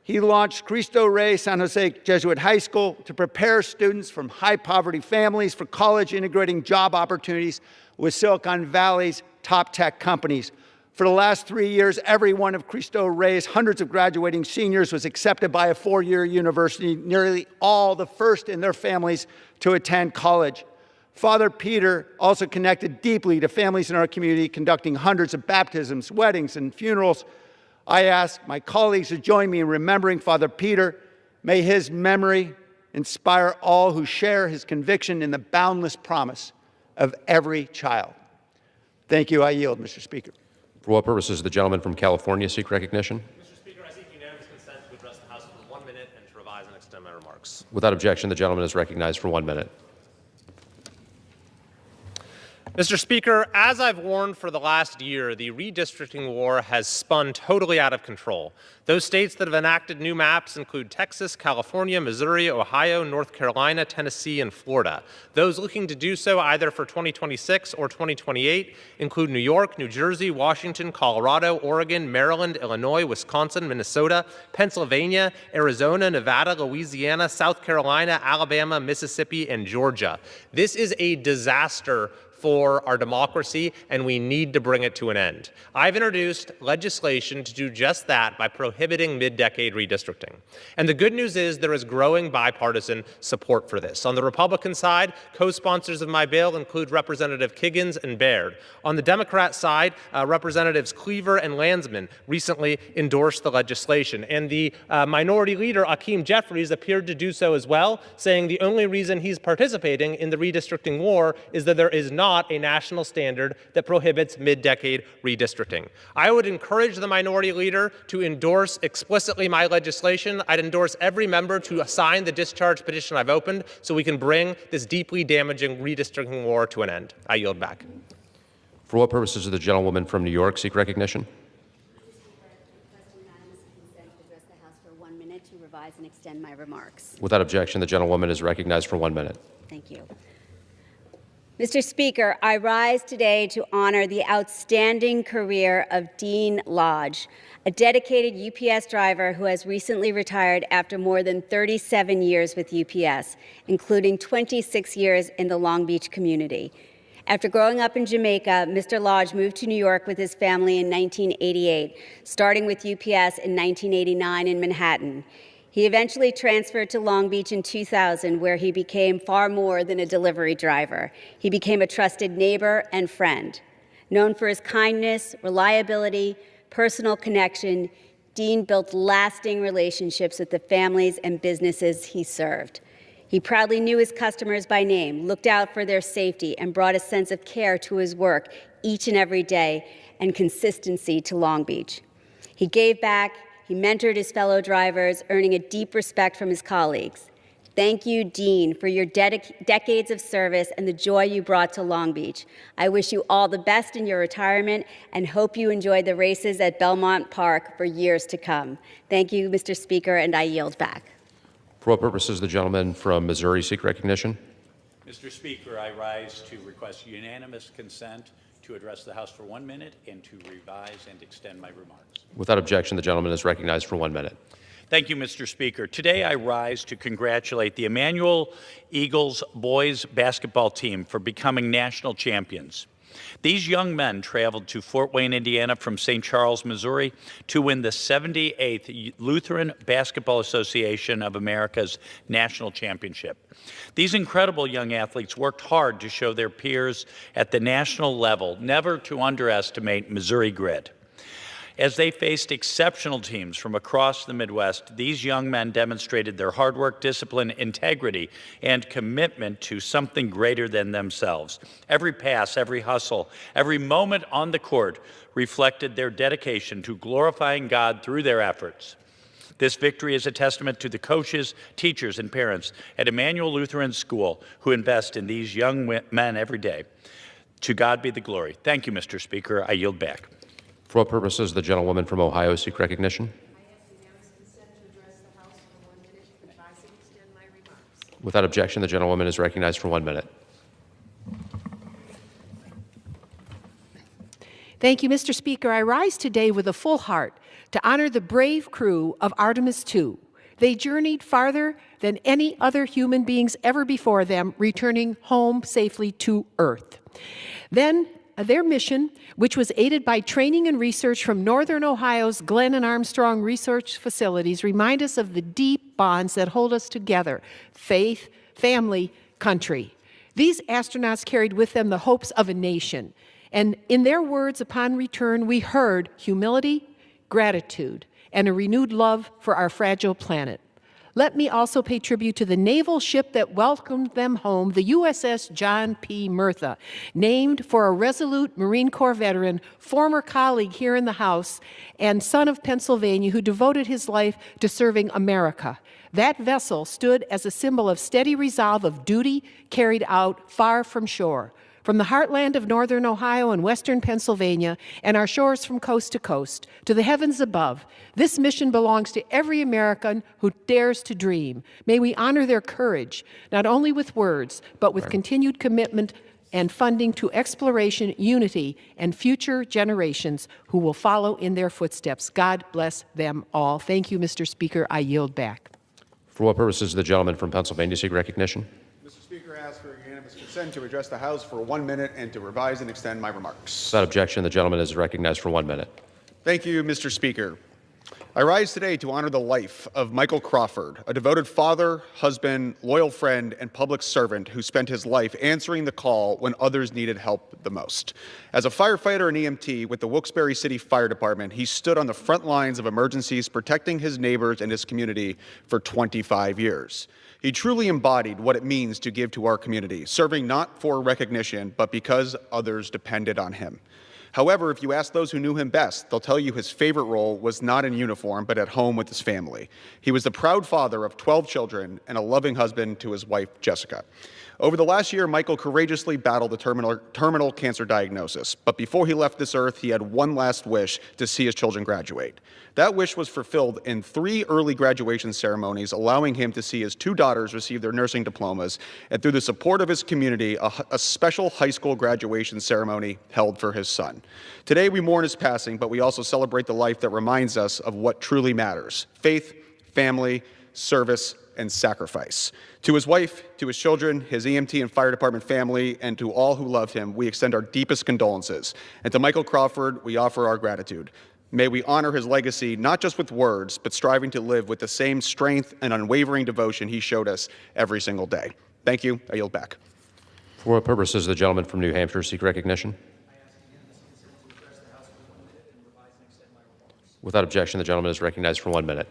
he launched Cristo Rey San Jose Jesuit High School to prepare students from high-poverty families for college, integrating job opportunities with Silicon Valley's top tech companies. For the last 3 years, every one of Cristo Rey's hundreds of graduating seniors was accepted by a four-year university, nearly all the first in their families to attend college. Father Peter also connected deeply to families in our community, conducting hundreds of baptisms, weddings, and funerals. I ask my colleagues to join me in remembering Father Peter. May his memory inspire all who share his conviction in the boundless promise of every child. Thank you. I yield, Mr. Speaker. For what purposes does the gentleman from California seek recognition? Mr. Speaker, I seek unanimous consent to address the House for 1 minute and to revise and extend my remarks. Without objection, the gentleman is recognized for 1 minute. Mr. Speaker, as I've warned for the last year, the redistricting war has spun totally out of control. Those states that have enacted new maps include Texas, California, Missouri, Ohio, North Carolina, Tennessee, and Florida. Those looking to do so either for 2026 or 2028 include New York, New Jersey, Washington, Colorado, Oregon, Maryland, Illinois, Wisconsin, Minnesota, Pennsylvania, Arizona, Nevada, Louisiana, South Carolina, Alabama, Mississippi, and Georgia. This is a disaster for our democracy, and we need to bring it to an end. I've introduced legislation to do just that by prohibiting mid-decade redistricting. And the good news is there is growing bipartisan support for this. On the Republican side, co-sponsors of my bill include Representative Kiggins and Baird. On the Democrat side, Representatives Cleaver and Landsman recently endorsed the legislation. And the Minority Leader, Hakeem Jeffries, appeared to do so as well, saying the only reason he's participating in the redistricting war is that there is not a national standard that prohibits mid-decade redistricting. I would encourage the Minority Leader to endorse explicitly my legislation. I'd endorse every member to sign the discharge petition I've opened so we can bring this deeply damaging redistricting war to an end. I yield back. For what purposes does the gentlewoman from New York seek recognition? To revise and extend my remarks. Without objection, the gentlewoman is recognized for 1 minute. Thank you. Mr. Speaker, I rise today to honor the outstanding career of Dean Lodge, a dedicated UPS driver who has recently retired after more than 37 years with UPS, including 26 years in the Long Beach community. After growing up in Jamaica, Mr. Lodge moved to New York with his family in 1988, starting with UPS in 1989 in Manhattan. He eventually transferred to Long Beach in 2000, where he became far more than a delivery driver. He became a trusted neighbor and friend. Known for his kindness, reliability, personal connection, Dean built lasting relationships with the families and businesses he served. He proudly knew his customers by name, looked out for their safety, and brought a sense of care to his work each and every day and consistency to Long Beach. He gave back. He mentored his fellow drivers, earning a deep respect from his colleagues. Thank you, Dean, for your decades of service and the joy you brought to Long Beach. I wish you all the best in your retirement and hope you enjoy the races at Belmont Park for years to come. Thank you, Mr. Speaker, and I yield back. For what purposes does the gentleman from Missouri seek recognition? Mr. Speaker, I rise to request unanimous consent to address the House for 1 minute and to revise and extend my remarks. Without objection, the gentleman is recognized for 1 minute. Thank you, Mr. Speaker. Today I rise to congratulate the Emmanuel Eagles boys basketball team for becoming national champions. These young men traveled to Fort Wayne, Indiana from St. Charles, Missouri to win the 78th Lutheran Basketball Association of America's national championship. These incredible young athletes worked hard to show their peers at the national level never to underestimate Missouri grit. As they faced exceptional teams from across the Midwest, these young men demonstrated their hard work, discipline, integrity, and commitment to something greater than themselves. Every pass, every hustle, every moment on the court reflected their dedication to glorifying God through their efforts. This victory is a testament to the coaches, teachers, and parents at Emmanuel Lutheran School who invest in these young men every day. To God be the glory. Thank you, Mr. Speaker. I yield back. For what purposes the gentlewoman from Ohio seek recognition? Without objection, the gentlewoman is recognized for 1 minute. Thank you, Mr. Speaker. I rise today with a full heart to honor the brave crew of Artemis II. They journeyed farther than any other human beings ever before them, returning home safely to Earth. Then, their mission, which was aided by training and research from Northern Ohio's Glenn and Armstrong research facilities, remind us of the deep bonds that hold us together: faith, family, country. These astronauts carried with them the hopes of a nation. And in their words upon return, we heard humility, gratitude, and a renewed love for our fragile planet. Let me also pay tribute to the naval ship that welcomed them home, the USS John P. Murtha, named for a resolute Marine Corps veteran, former colleague here in the House, and son of Pennsylvania, who devoted his life to serving America. That vessel stood as a symbol of steady resolve of duty carried out far from shore. From the heartland of northern Ohio and western Pennsylvania and our shores from coast to coast to the heavens above, this mission belongs to every American who dares to dream. May we honor their courage, not only with words, but with continued commitment and funding to exploration, unity, and future generations who will follow in their footsteps. God bless them all. Thank you, Mr. Speaker. I yield back. For what purposes the gentleman from Pennsylvania seek recognition? Mr. Speaker, I ask for unanimous consent to address the House for 1 minute and to revise and extend my remarks. Without objection, the gentleman is recognized for 1 minute. Thank you, Mr. Speaker. I rise today to honor the life of Michael Crawford, a devoted father, husband, loyal friend, and public servant who spent his life answering the call when others needed help the most. As a firefighter and EMT with the Wilkes-Barre City Fire Department, he stood on the front lines of emergencies, protecting his neighbors and his community for 25 years. He truly embodied what it means to give to our community, serving not for recognition, but because others depended on him. However, if you ask those who knew him best, they'll tell you his favorite role was not in uniform, but at home with his family. He was the proud father of 12 children and a loving husband to his wife, Jessica. Over the last year, Michael courageously battled a terminal cancer diagnosis. But before he left this earth, he had one last wish: to see his children graduate. That wish was fulfilled in 3 early graduation ceremonies, allowing him to see his 2 daughters receive their nursing diplomas, and through the support of his community, a special high school graduation ceremony held for his son. Today, we mourn his passing, but we also celebrate the life that reminds us of what truly matters: faith, family, service, and sacrifice. To his wife, to his children, his EMT and fire department family, and to all who loved him, we extend our deepest condolences. And to Michael Crawford, we offer our gratitude. May we honor his legacy, not just with words, but striving to live with the same strength and unwavering devotion he showed us every single day. Thank you. I yield back. For what purposes the gentleman from New Hampshire seek recognition? Without objection, the gentleman is recognized for 1 minute.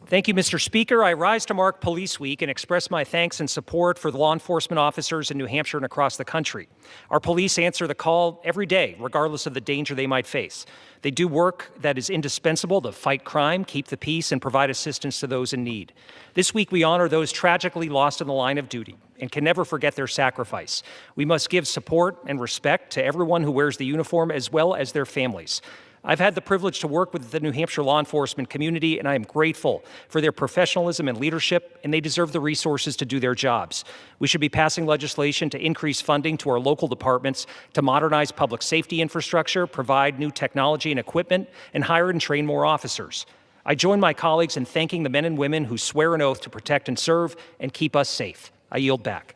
Thank you, Mr. Speaker. I rise to mark Police Week and express my thanks and support for the law enforcement officers in New Hampshire and across the country. Our police answer the call every day, regardless of the danger they might face. They do work that is indispensable to fight crime, keep the peace, and provide assistance to those in need. This week, we honor those tragically lost in the line of duty and can never forget their sacrifice. We must give support and respect to everyone who wears the uniform, as well as their families. I've had the privilege to work with the New Hampshire law enforcement community, and I am grateful for their professionalism and leadership, and they deserve the resources to do their jobs. We should be passing legislation to increase funding to our local departments, to modernize public safety infrastructure, provide new technology and equipment, and hire and train more officers. I join my colleagues in thanking the men and women who swear an oath to protect and serve and keep us safe. I yield back.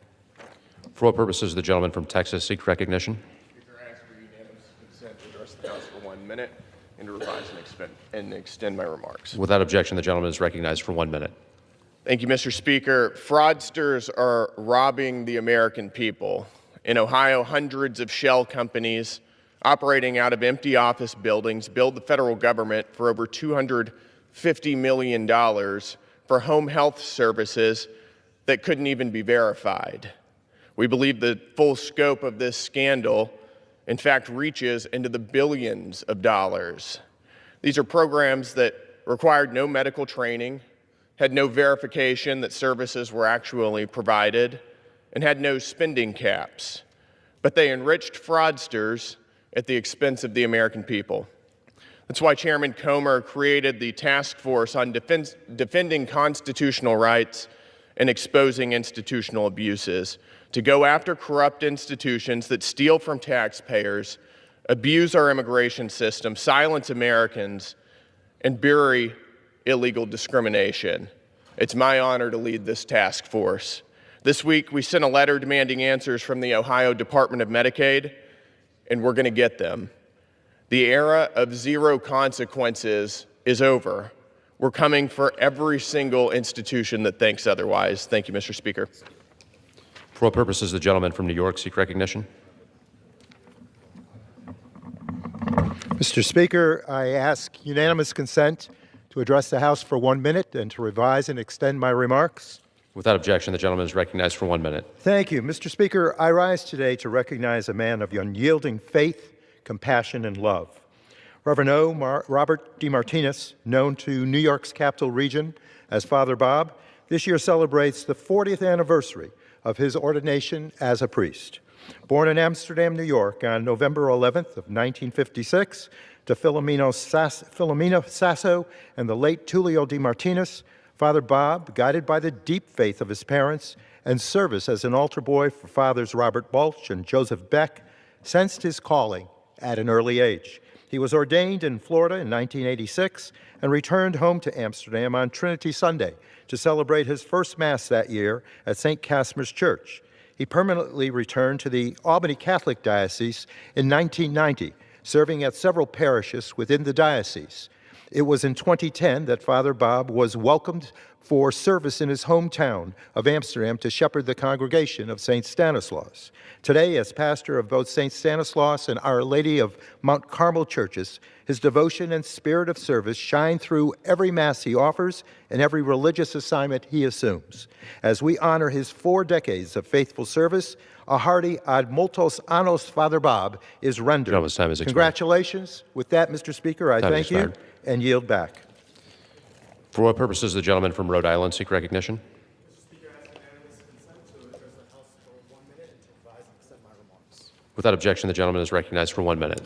For what purposes the gentleman from Texas seek recognition? Speaker, I ask for unanimous consent to address the House for 1 minute and to revise and extend my remarks. Without objection, the gentleman is recognized for 1 minute. Thank you, Mr. Speaker. Fraudsters are robbing the American people. In Ohio, hundreds of shell companies operating out of empty office buildings billed the federal government for over $250 million for home health services that couldn't even be verified. We believe the full scope of this scandal, in fact, reaches into the billions of dollars. These are programs that required no medical training, had no verification that services were actually provided, and had no spending caps. But they enriched fraudsters at the expense of the American people. That's why Chairman Comer created the task force on defending constitutional rights and exposing institutional abuses, to go after corrupt institutions that steal from taxpayers, abuse our immigration system, silence Americans, and bury illegal discrimination. It's my honor to lead this task force. This week, we sent a letter demanding answers from the Ohio Department of Medicaid, and we're going to get them. The era of zero consequences is over. We're coming for every single institution that thinks otherwise. Thank you, Mr. Speaker. For what purposes the gentleman from New York seek recognition? Mr. Speaker, I ask unanimous consent to address the House for 1 minute and to revise and extend my remarks. Without objection, the gentleman is recognized for 1 minute. Thank you. Mr. Speaker, I rise today to recognize a man of unyielding faith, compassion, and love. Reverend Robert DeMartinez, known to New York's Capital Region as Father Bob, this year celebrates the 40th anniversary of his ordination as a priest. Born in Amsterdam, New York on November 11th of 1956 to Filomeno Sasso and the late Tulio DeMartinez, Father Bob, guided by the deep faith of his parents and service as an altar boy for Fathers Robert Balch and Joseph Beck, sensed his calling at an early age. He was ordained in Florida in 1986 and returned home to Amsterdam on Trinity Sunday to celebrate his first Mass that year at St. Casmer's Church. He permanently returned to the Albany Catholic Diocese in 1990, serving at several parishes within the diocese. It was in 2010 that Father Bob was welcomed for service in his hometown of Amsterdam to shepherd the congregation of St. Stanislaus. Today, as pastor of both St. Stanislaus and Our Lady of Mount Carmel churches, his devotion and spirit of service shine through every Mass he offers and every religious assignment he assumes. As we honor his 4 decades of faithful service, a hearty ad multos annos, Father Bob, is rendered. Gentleman's time is expired. Congratulations. With that, Mr. Speaker, I thank you and yield back. For what purposes the gentleman from Rhode Island seek recognition? Without objection, the gentleman is recognized for 1 minute.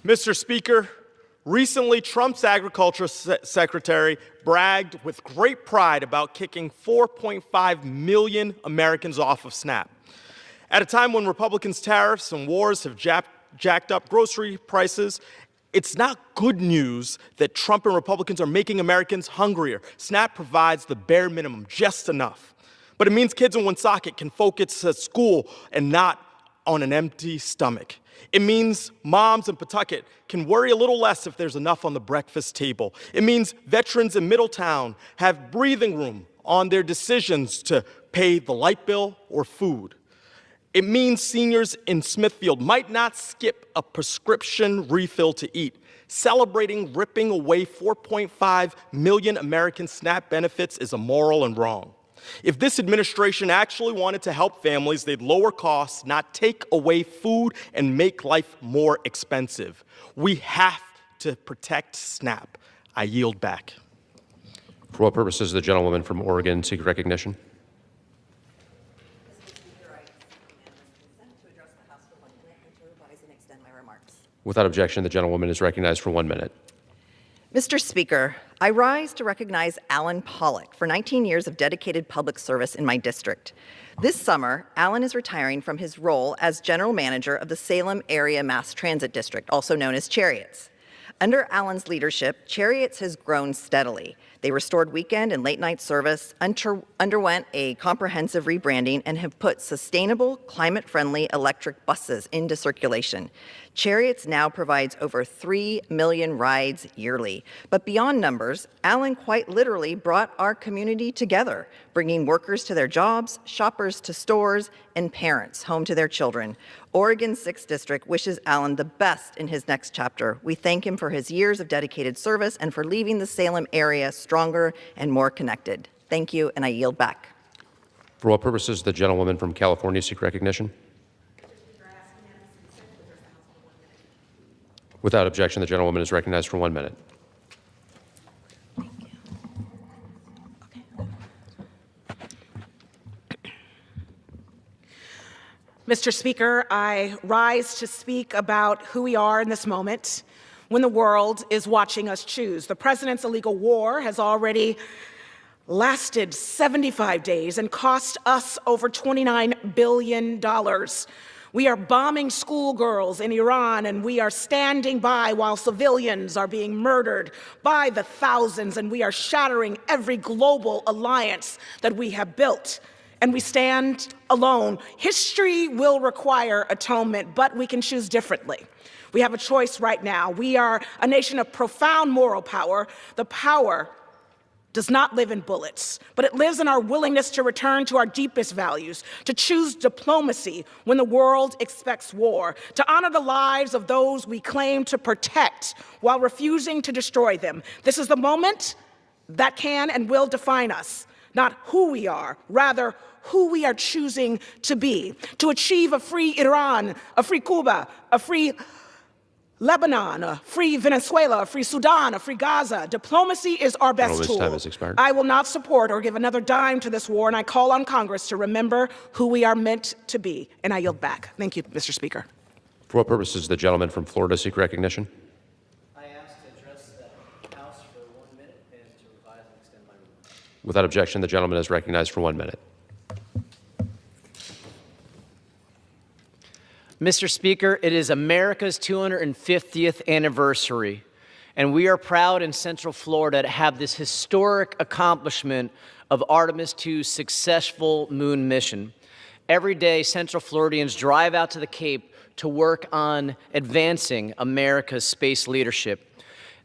Mr. Speaker, recently Trump's agriculture secretary bragged with great pride about kicking 4.5 million Americans off of SNAP. At a time when Republicans' tariffs and wars have jacked up grocery prices, it's not good news that Trump and Republicans are making Americans hungrier. SNAP provides the bare minimum, just enough. But it means kids in Woonsocket can focus at school and not on an empty stomach. It means moms in Pawtucket can worry a little less if there's enough on the breakfast table. It means veterans in Middletown have breathing room on their decisions to pay the light bill or food. It means seniors in Smithfield might not skip a prescription refill to eat. Celebrating ripping away 4.5 million American SNAP benefits is immoral and wrong. If this administration actually wanted to help families, they'd lower costs, not take away food and make life more expensive. We have to protect SNAP. I yield back. For what purposes the gentlewoman from Oregon seek recognition? Without objection, the gentlewoman is recognized for 1 minute. Mr. Speaker, I rise to recognize Alan Pollock for 19 years of dedicated public service in my district. This summer, Alan is retiring from his role as general manager of the Salem Area Mass Transit District, also known as Chariots. Under Alan's leadership, Chariots has grown steadily. They restored weekend and late night service, underwent a comprehensive rebranding, and have put sustainable, climate-friendly electric buses into circulation. Chariots now provides over 3 million rides yearly. But beyond numbers, Alan quite literally brought our community together, bringing workers to their jobs, shoppers to stores, and parents home to their children. Oregon's 6th District wishes Alan the best in his next chapter. We thank him for his years of dedicated service and for leaving the Salem area stronger and more connected. Thank you, and I yield back. For what purposes does the gentlewoman from California seek recognition? Without objection, the gentlewoman is recognized for 1 minute. Mr. Speaker, I rise to speak about who we are in this moment when the world is watching us choose. The president's illegal war has already lasted 75 days and cost us over $29 billion. We are bombing schoolgirls in Iran, and we are standing by while civilians are being murdered by the thousands, and we are shattering every global alliance that we have built. And we stand alone. History will require atonement, but we can choose differently. We have a choice right now. We are a nation of profound moral power. The power does not live in bullets, but it lives in our willingness to return to our deepest values, to choose diplomacy when the world expects war, to honor the lives of those we claim to protect while refusing to destroy them. This is the moment that can and will define us, not who we are, rather who we are choosing to be, to achieve a free Iran, a free Cuba, a free Lebanon, a free Venezuela, a free Sudan, a free Gaza. Diplomacy is our best tool. Time has expired. I will not support or give another dime to this war, and I call on Congress to remember who we are meant to be. And I yield back. Thank you, Mr. Speaker. For what purposes does the gentleman from Florida seek recognition? I ask to address the House for 1 minute and to revise and extend my remarks. Without objection, the gentleman is recognized for 1 minute. Mr. Speaker, it is America's 250th anniversary, and we are proud in Central Florida to have this historic accomplishment of Artemis II's successful moon mission. Every day, Central Floridians drive out to the Cape to work on advancing America's space leadership.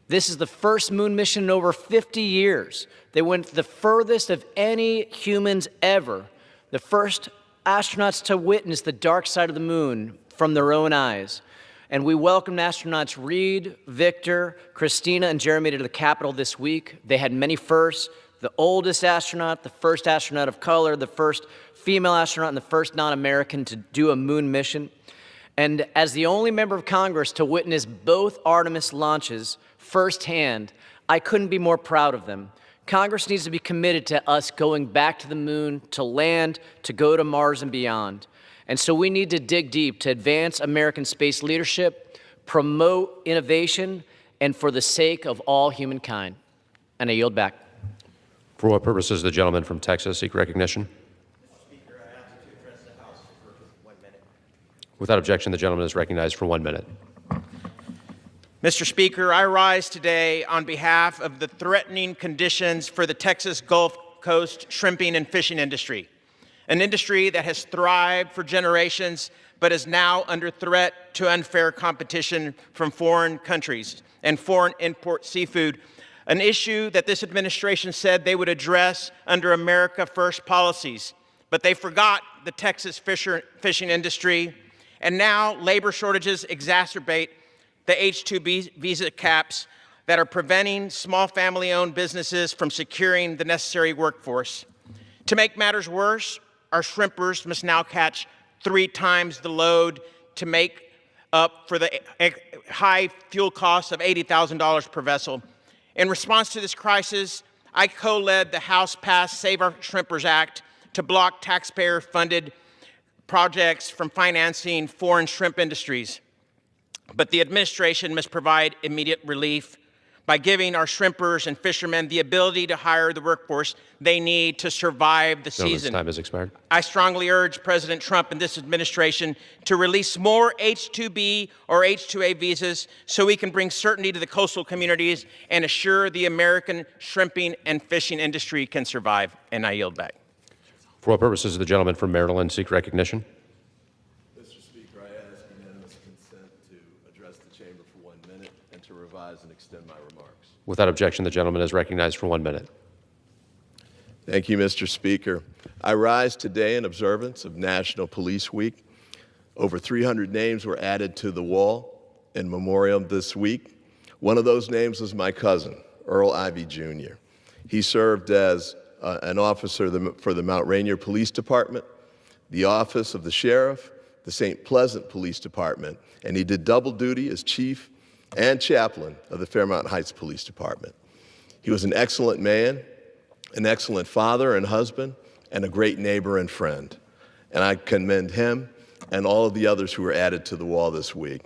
This is the first moon mission in over 50 years. They went the furthest of any humans ever, the first astronauts to witness the dark side of the moon from their own eyes. And we welcomed astronauts Reed, Victor, Christina, and Jeremy to the Capitol this week. They had many firsts: the oldest astronaut, the first astronaut of color, the first female astronaut, and the first non-American to do a moon mission. And as the only member of Congress to witness both Artemis launches firsthand, I couldn't be more proud of them. Congress needs to be committed to us going back to the moon, to land, to go to Mars and beyond. And so we need to dig deep to advance American space leadership, promote innovation, and for the sake of all humankind. And I yield back. For what purposes does the gentleman from Texas seek recognition? Mr. Speaker, I ask you to address the House for 1 minute. Without objection, the gentleman is recognized for 1 minute. Mr. Speaker, I rise today on behalf of the threatening conditions for the Texas Gulf Coast shrimping and fishing industry, an industry that has thrived for generations but is now under threat to unfair competition from foreign countries and foreign import seafood, an issue that this administration said they would address under America First policies. But they forgot the Texas fishing industry, and now labor shortages exacerbate the H-2B visa caps that are preventing small family-owned businesses from securing the necessary workforce. To make matters worse, our shrimpers must now catch 3 times the load to make up for the high fuel costs of $80,000 per vessel. In response to this crisis, I co-led the House-passed Save Our Shrimpers Act to block taxpayer-funded projects from financing foreign shrimp industries. But the administration must provide immediate relief. by giving our shrimpers and fishermen the ability to hire the workforce they need to survive the season. Time has expired. I strongly urge President Trump and this administration to release more H-2B or H-2A visas so we can bring certainty to the coastal communities and assure the American shrimping and fishing industry can survive. And I yield back. For what purposes does the gentleman from Maryland seek recognition? Mr. Speaker, I ask unanimous consent to address the chamber for 1 minute and to revise and extend my remarks. Without objection, the gentleman is recognized for 1 minute. Thank you, Mr. Speaker. I rise today in observance of National Police Week. Over 300 names were added to the wall in memoriam this week. One of those names was my cousin, Earl Ivey Jr. He served as an officer for the Mount Rainier Police Department, the Office of the Sheriff, the St. Pleasant Police Department, and he did double duty as chief and chaplain of the Fairmount Heights Police Department. He was an excellent man, an excellent father and husband, and a great neighbor and friend. And I commend him and all of the others who were added to the wall this week.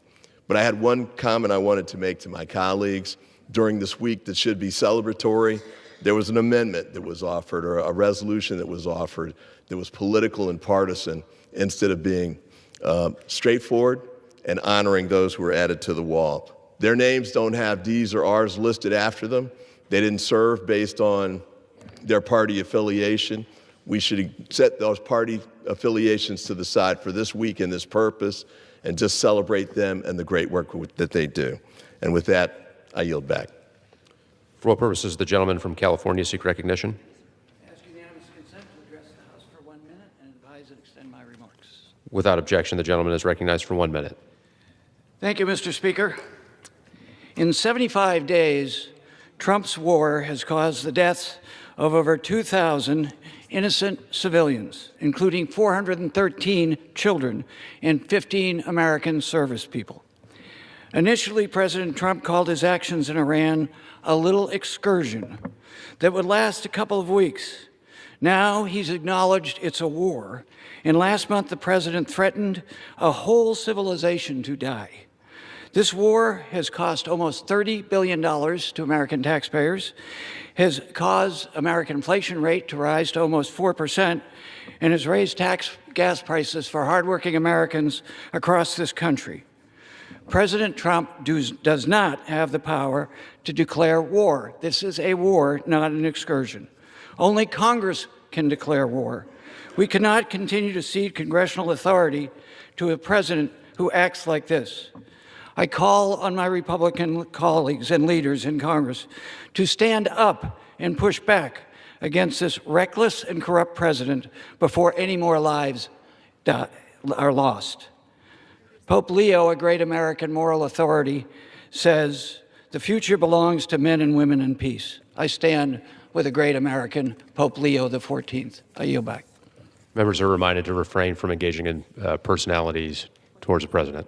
But I had one comment I wanted to make to my colleagues. During this week that should be celebratory, there was an amendment that was offered, or a resolution that was offered, that was political and partisan instead of being straightforward and honoring those who were added to the wall. Their names don't have D's or R's listed after them. They didn't serve based on their party affiliation. We should set those party affiliations to the side for this week and this purpose and just celebrate them and the great work that they do. And with that, I yield back. For what purposes does the gentleman from California seek recognition? Ask unanimous consent to address the House for 1 minute and advise and extend my remarks. Without objection, the gentleman is recognized for 1 minute. Thank you, Mr. Speaker. In 75 days, Trump's war has caused the deaths of over 2,000 innocent civilians, including 413 children and 15 American service people. Initially, President Trump called his actions in Iran a little excursion that would last a couple of weeks. Now he's acknowledged it's a war, and last month the president threatened a whole civilization to die. This war has cost almost $30 billion to American taxpayers, has caused American inflation rate to rise to almost 4%, and has raised gas prices for hardworking Americans across this country. President Trump does not have the power to declare war. This is a war, not an excursion. Only Congress can declare war. We cannot continue to cede congressional authority to a president who acts like this. I call on my Republican colleagues and leaders in Congress to stand up and push back against this reckless and corrupt president before any more lives are lost. Pope Leo, a great American moral authority, says, "The future belongs to men and women in peace." I stand with a great American, Pope Leo XIV. I yield back. Members are reminded to refrain from engaging in personalities towards the president.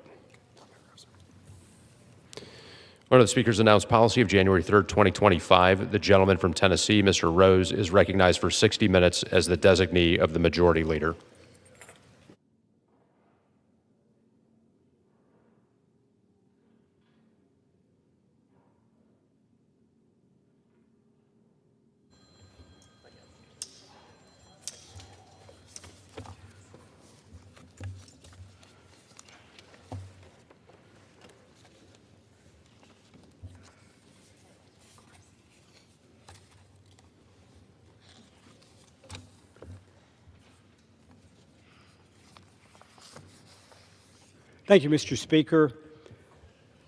Under the Speaker's announced policy of January 3rd, 2025, the gentleman from Tennessee, Mr. Rose, is recognized for 60 minutes as the designee of the Majority Leader. Thank you, Mr. Speaker.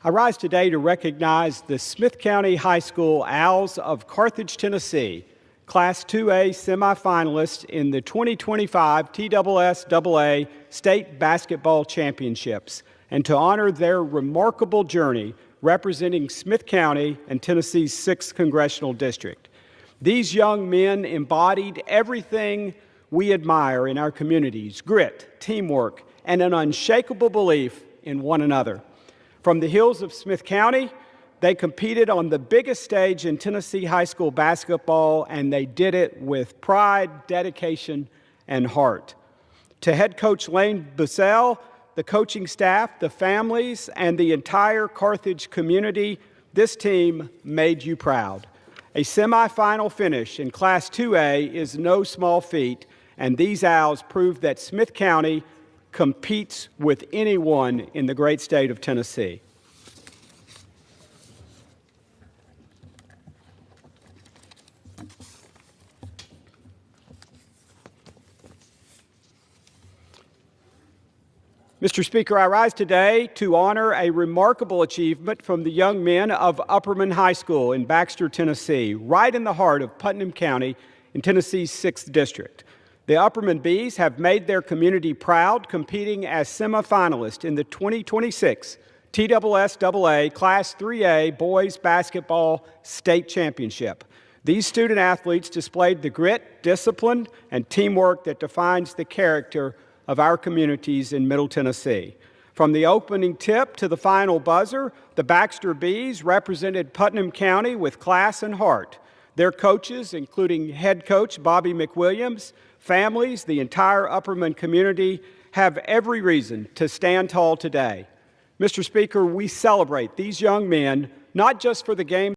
I rise today to recognize the Smith County High School Owls of Carthage, Tennessee, Class 2A semifinalists in the 2025 TSSAA State Basketball Championships, and to honor their remarkable journey representing Smith County and Tennessee's 6th Congressional District. These young men embodied everything we admire in our communities: grit, teamwork, and an unshakable belief in one another. From the hills of Smith County, they competed on the biggest stage in Tennessee high school basketball, and they did it with pride, dedication, and heart. To head coach Lane Bussell, the coaching staff, the families, and the entire Carthage community, This team made you proud. A semifinal finish in Class 2A is no small feat, and these Owls prove that Smith County competes with anyone in the great state of Tennessee. Mr. Speaker, I rise today to honor a remarkable achievement from the young men of Upperman High School in Baxter, Tennessee, right in the heart of Putnam County in Tennessee's 6th District. The Upperman Bees have made their community proud, competing as semifinalists in the 2026 TSSAA Class 3A Boys Basketball State Championship. These student athletes displayed the grit, discipline, and teamwork that defines the character of our communities in Middle Tennessee. From the opening tip to the final buzzer, the Baxter Bees represented Putnam County with class and heart. Their coaches, including head coach Bobby McWilliams, families, the entire Upperman community, have every reason to stand tall today. Mr. Speaker, we celebrate these young men not just for the game